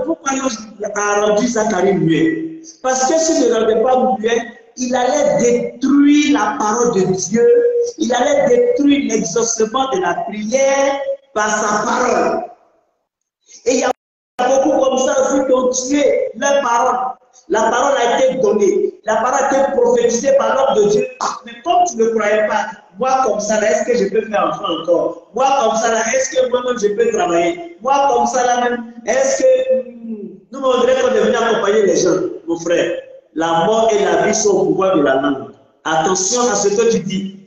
Pourquoi l'ange a rendu Zacharie muet? Parce que s'il ne rendait pas muet, il allait détruire la parole de Dieu, il allait détruire l'exaucement de la prière par sa parole. Et il y a beaucoup comme ça aussi qui ont tué leur parole. La parole a été donnée. La parole a été prophétisée par l'homme de Dieu. Mais comme tu ne croyais pas, moi comme ça, est-ce que je peux faire enfant encore? Moi comme ça, est-ce que moi-même je peux travailler? Moi comme ça, là même, est-ce que nous on dirait qu'on est venu accompagner les gens, mon frère? La mort et la vie sont au pouvoir de la langue. Attention à ce que tu dis.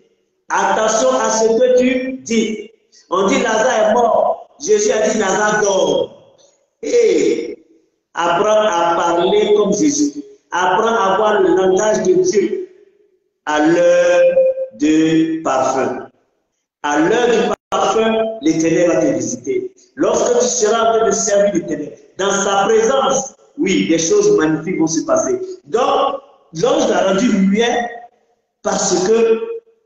Attention à ce que tu dis. On dit Lazare est mort. Jésus a dit Lazare dort. Et apprends à parler comme Jésus. Apprends à avoir le langage de Dieu à l'heure du parfum. À l'heure du parfum, l'Éternel va te visiter. Lorsque tu seras en train de servir l'Éternel, dans sa présence, oui, des choses magnifiques vont se passer. Donc, l'ange l'a rendu muet parce que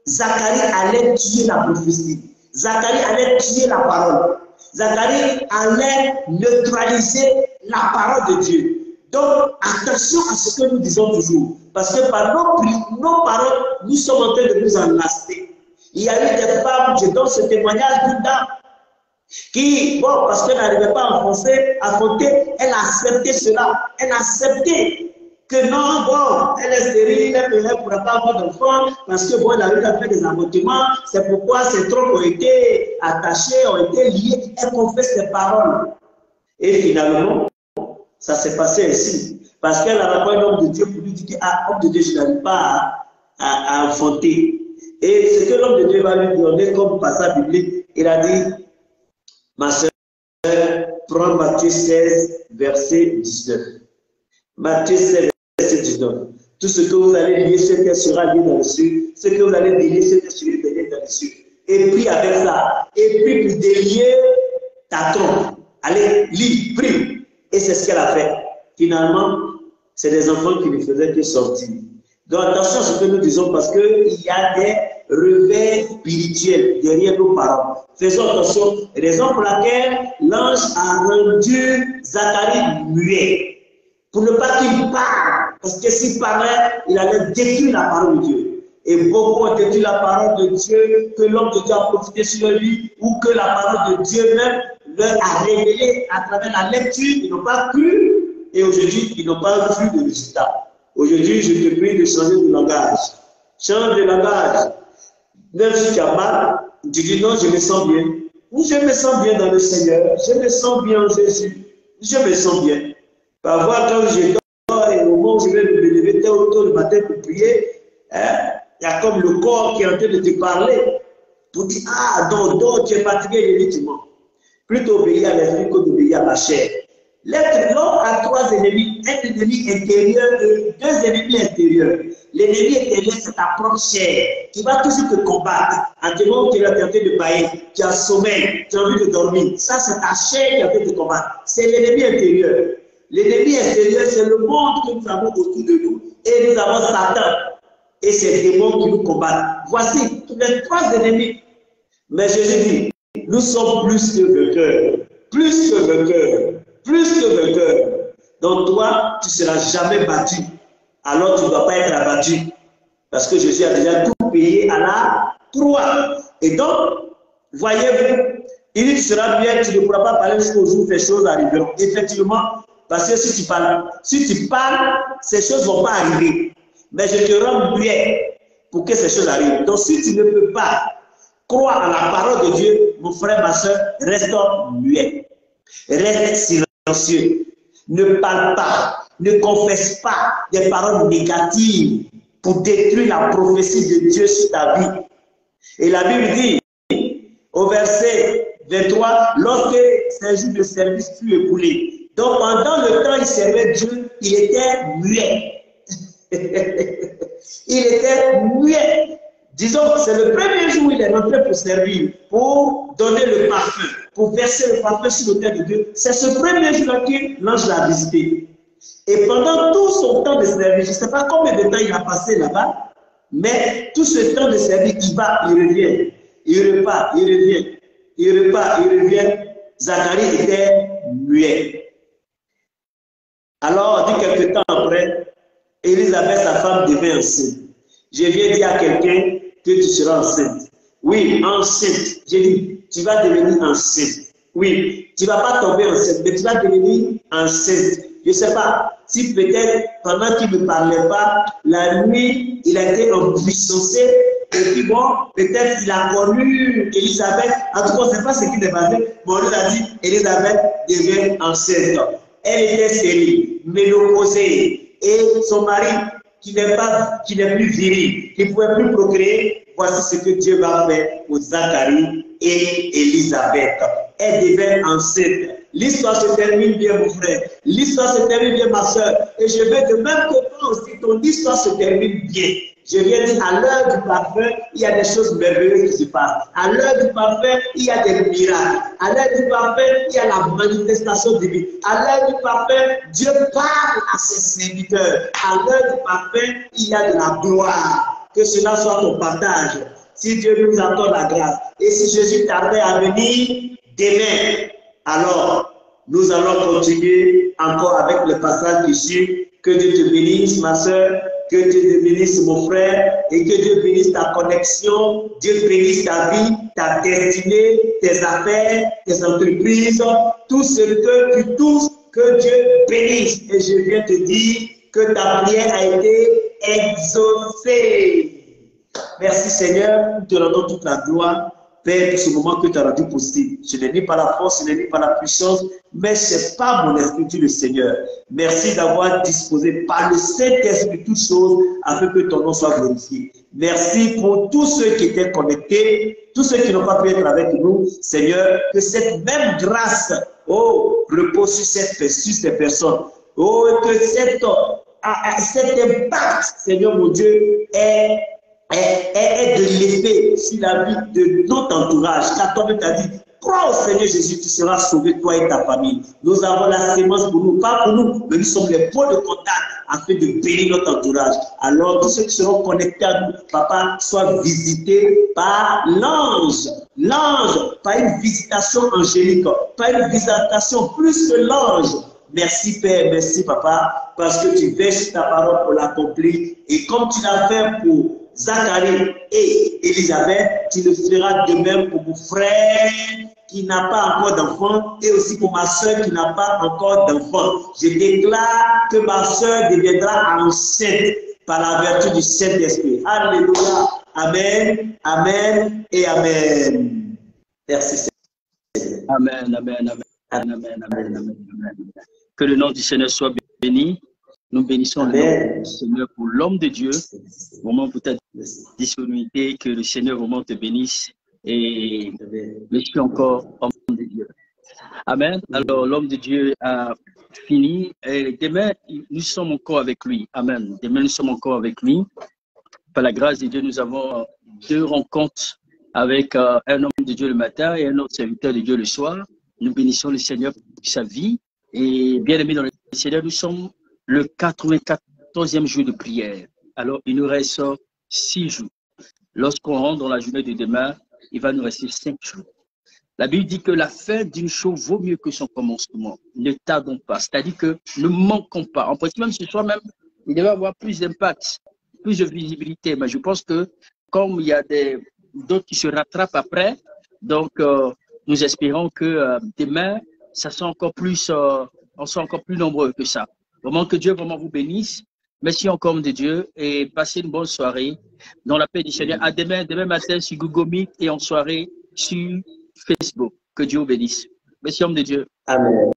Zacharie allait tuer la prophétie. Zacharie allait tuer la parole. Zacharie allait neutraliser la parole de Dieu. Donc, attention à ce que nous disons toujours. Parce que par nos paroles, nous sommes en train de nous enlacer. Il y a eu des femmes, je donne ce témoignage d'une dame qui, bon, parce qu'elle n'arrivait pas à affronter, elle a accepté cela. Elle a accepté que non, bon, elle est stérile, elle ne pourra pas avoir d'enfant parce que bon, elle a eu à faire des avortements. C'est pourquoi ses trompes ont été attachés, ont été liés. Elle confesse ses paroles. Et finalement, ça s'est passé ainsi. Parce qu'elle a rappelé un homme de Dieu pour lui dire, ah, homme de Dieu, je n'arrive pas à enfanter. Et ce que l'homme de Dieu va lui donner comme passage biblique, il a dit, ma soeur, prends Matthieu 16, verset 19. Matthieu 16, verset 19. Tout ce que vous allez lire, ce qui sera lié dans le ciel, ce que vous allez lire, ce qui sera lié dans le ciel. Et puis avec ça, et puis pour délier ta trompe. Allez, lis, prie. Et c'est ce qu'elle a fait. Finalement, c'est des enfants qui ne faisaient que sortir. Donc attention à ce que nous disons parce qu'il y a des revers spirituels derrière nos paroles. Faisons attention. Raison pour laquelle l'ange a rendu Zacharie muet. Pour ne pas qu'il parle. Parce que s'il parlait, il allait détruire la parole de Dieu. Et beaucoup ont détruit la parole de Dieu, que l'homme de Dieu a profité sur lui, ou que la parole de Dieu même leur a révélé à travers la lecture. Ils n'ont pas cru. Et aujourd'hui, ils n'ont pas vu de résultat. Aujourd'hui, je te prie de changer de langage. Change de langage. Même si tu as mal, tu dis non, je me sens bien. Ou je me sens bien dans le Seigneur. Je me sens bien en Jésus. Je me sens bien. Parfois, quand je dors et au moment où je vais me lever tôt le matin pour prier, il y a comme le corps qui est en train de te parler pour dire, ah, donc tu es fatigué, effectivement. Plutôt obéir à l'esprit que d'obéir à la chair. L'homme a trois ennemis, un ennemi intérieur et deux ennemis intérieurs. L'ennemi intérieur, c'est ta propre chair qui va toujours te combattre. À tes moments où tu es tenté de bailler, tu as sommeil, tu as envie de dormir. Ça, c'est ta chair qui est en train de te combattre. C'est l'ennemi intérieur. L'ennemi intérieur, c'est le monde que nous avons autour de nous. Et nous avons Satan et ses démons qui nous combattent. Voici les trois ennemis. Mais Jésus dit, nous sommes plus que vainqueurs. Plus que vainqueurs. Plus que vainqueur. Donc toi, tu ne seras jamais battu. Alors tu ne dois pas être abattu. Parce que Jésus a déjà tout payé à la croix. Et donc, voyez-vous, il dit tu seras bien, tu ne pourras pas parler jusqu'au jour où ces choses arriveront. Effectivement, parce que si tu parles, ces choses ne vont pas arriver. Mais je te rends muet pour que ces choses arrivent. Donc si tu ne peux pas croire à la parole de Dieu, mon frère, ma soeur, reste muet. Reste silencieux. Ne parle pas, ne confesse pas des paroles négatives pour détruire la prophétie de Dieu sur ta vie. Et la Bible dit, au verset 23, lorsque ses jours de service furent écoulés. Donc pendant le temps il servait Dieu, il était muet. Il était muet. Disons, c'est le premier jour où il est rentré pour servir, pour donner le parfum, pour verser le parfum sur l'autel de Dieu. C'est ce premier jour-là que l'ange l'a visité. Et pendant tout son temps de service, je ne sais pas combien de temps il a passé là-bas, mais tout ce temps de service, il va, il revient, il repart, il revient, il repart, il revient. Zacharie était muet. Alors, dit quelques temps après, Élisabeth, sa femme, devint enceinte. Je viens dire à quelqu'un que tu seras enceinte. Oui, enceinte. J'ai dit, tu vas devenir enceinte. Oui, tu ne vas pas tomber enceinte, mais tu vas devenir enceinte. Je ne sais pas si peut-être pendant qu'il ne parlait pas, la nuit, il a été empuissancé. Et puis bon, peut-être il a connu Élisabeth. En tout cas, on ne sait pas ce qui est passé. Mais on nous a dit Élisabeth devient enceinte. Elle était stérile, ménopausée. Et son mari, qui n'est plus viril, qui ne pouvait plus procréer, voici ce que Dieu va faire pour Zacharie et Élisabeth. Elle devient enceinte. L'histoire se termine bien, mon frère. L'histoire se termine bien, ma soeur. Et je veux de même que toi aussi, ton histoire se termine bien. Je viens dire, à l'heure du parfum, il y a des choses merveilleuses qui se passent. À l'heure du parfum, il y a des miracles. À l'heure du parfum, il y a la manifestation divine. À l'heure du parfum, Dieu parle à ses serviteurs. À l'heure du parfum, il y a de la gloire. Que cela soit ton partage. Si Dieu nous accorde la grâce. Et si Jésus tardait à venir demain, alors nous allons continuer encore avec le passage qui suit. Que Dieu te bénisse, ma soeur. Que Dieu te bénisse, mon frère, et que Dieu bénisse ta connexion, Dieu bénisse ta vie, ta destinée, tes affaires, tes entreprises, tout ce que tu touches, que Dieu bénisse. Et je viens te dire que ta prière a été exaucée. Merci Seigneur, nous te rendons toute la gloire, Père, pour ce moment que tu as rendu possible. Ce n'est ni par la force, ce n'est ni par la puissance, mais c'est par mon esprit, dit le Seigneur. Merci d'avoir disposé par le Saint-Esprit toutes choses afin que ton nom soit glorifié. Merci pour tous ceux qui étaient connectés, tous ceux qui n'ont pas pu être avec nous, Seigneur, que cette même grâce, repose sur ces personnes. Que cet impact, Seigneur mon Dieu, est de l'effet sur la vie de notre entourage. Car toi-même t'as dit, crois au Seigneur Jésus, tu seras sauvé, toi et ta famille. Nous avons la sémence pour nous, pas pour nous, mais nous sommes les points de contact afin de bénir notre entourage. Alors, tous ceux qui seront connectés à nous, Papa, soient visités par l'ange. L'ange, par une visitation angélique, par une visitation plus que l'ange. Merci Père, merci Papa, parce que tu verses ta parole pour l'accomplir. Et comme tu l'as fait pour Zacharie et Élisabeth, tu le feras de même pour mon frère qui n'a pas encore d'enfant et aussi pour ma soeur qui n'a pas encore d'enfant. Je déclare que ma soeur deviendra enceinte par la vertu du Saint-Esprit. Alléluia. Amen, amen et amen. Merci Seigneur. Amen, amen, amen, amen, amen, amen, amen. Que le nom du Seigneur soit béni. Nous bénissons le nom du Seigneur pour l'homme de Dieu, vraiment pour ta disponibilité, que le Seigneur vraiment te bénisse et merci encore, homme de Dieu. Amen. Alors l'homme de Dieu a fini et demain nous sommes encore avec lui. Amen. Demain nous sommes encore avec lui. Par la grâce de Dieu, nous avons 2 rencontres avec un homme de Dieu le matin et un autre serviteur de Dieu le soir. Nous bénissons le Seigneur pour sa vie et bien aimé dans le Seigneur, nous sommes le 94e jour de prière. Alors, il nous reste 6 jours. Lorsqu'on rentre dans la journée de demain, il va nous rester 5 jours. La Bible dit que la fin d'une chose vaut mieux que son commencement. Ne tardons pas. C'est-à-dire que ne manquons pas. En principe, même ce soir même, il devait avoir plus d'impact, plus de visibilité. Mais je pense que comme il y a d'autres qui se rattrapent après, donc nous espérons que demain, ça sera encore plus, on sera encore plus nombreux que ça. Vraiment que Dieu vraiment vous bénisse. Merci encore de Dieu et passez une bonne soirée dans la paix du Seigneur. À demain matin sur Google Meet et en soirée sur Facebook. Que Dieu vous bénisse. Merci homme de Dieu. Amen.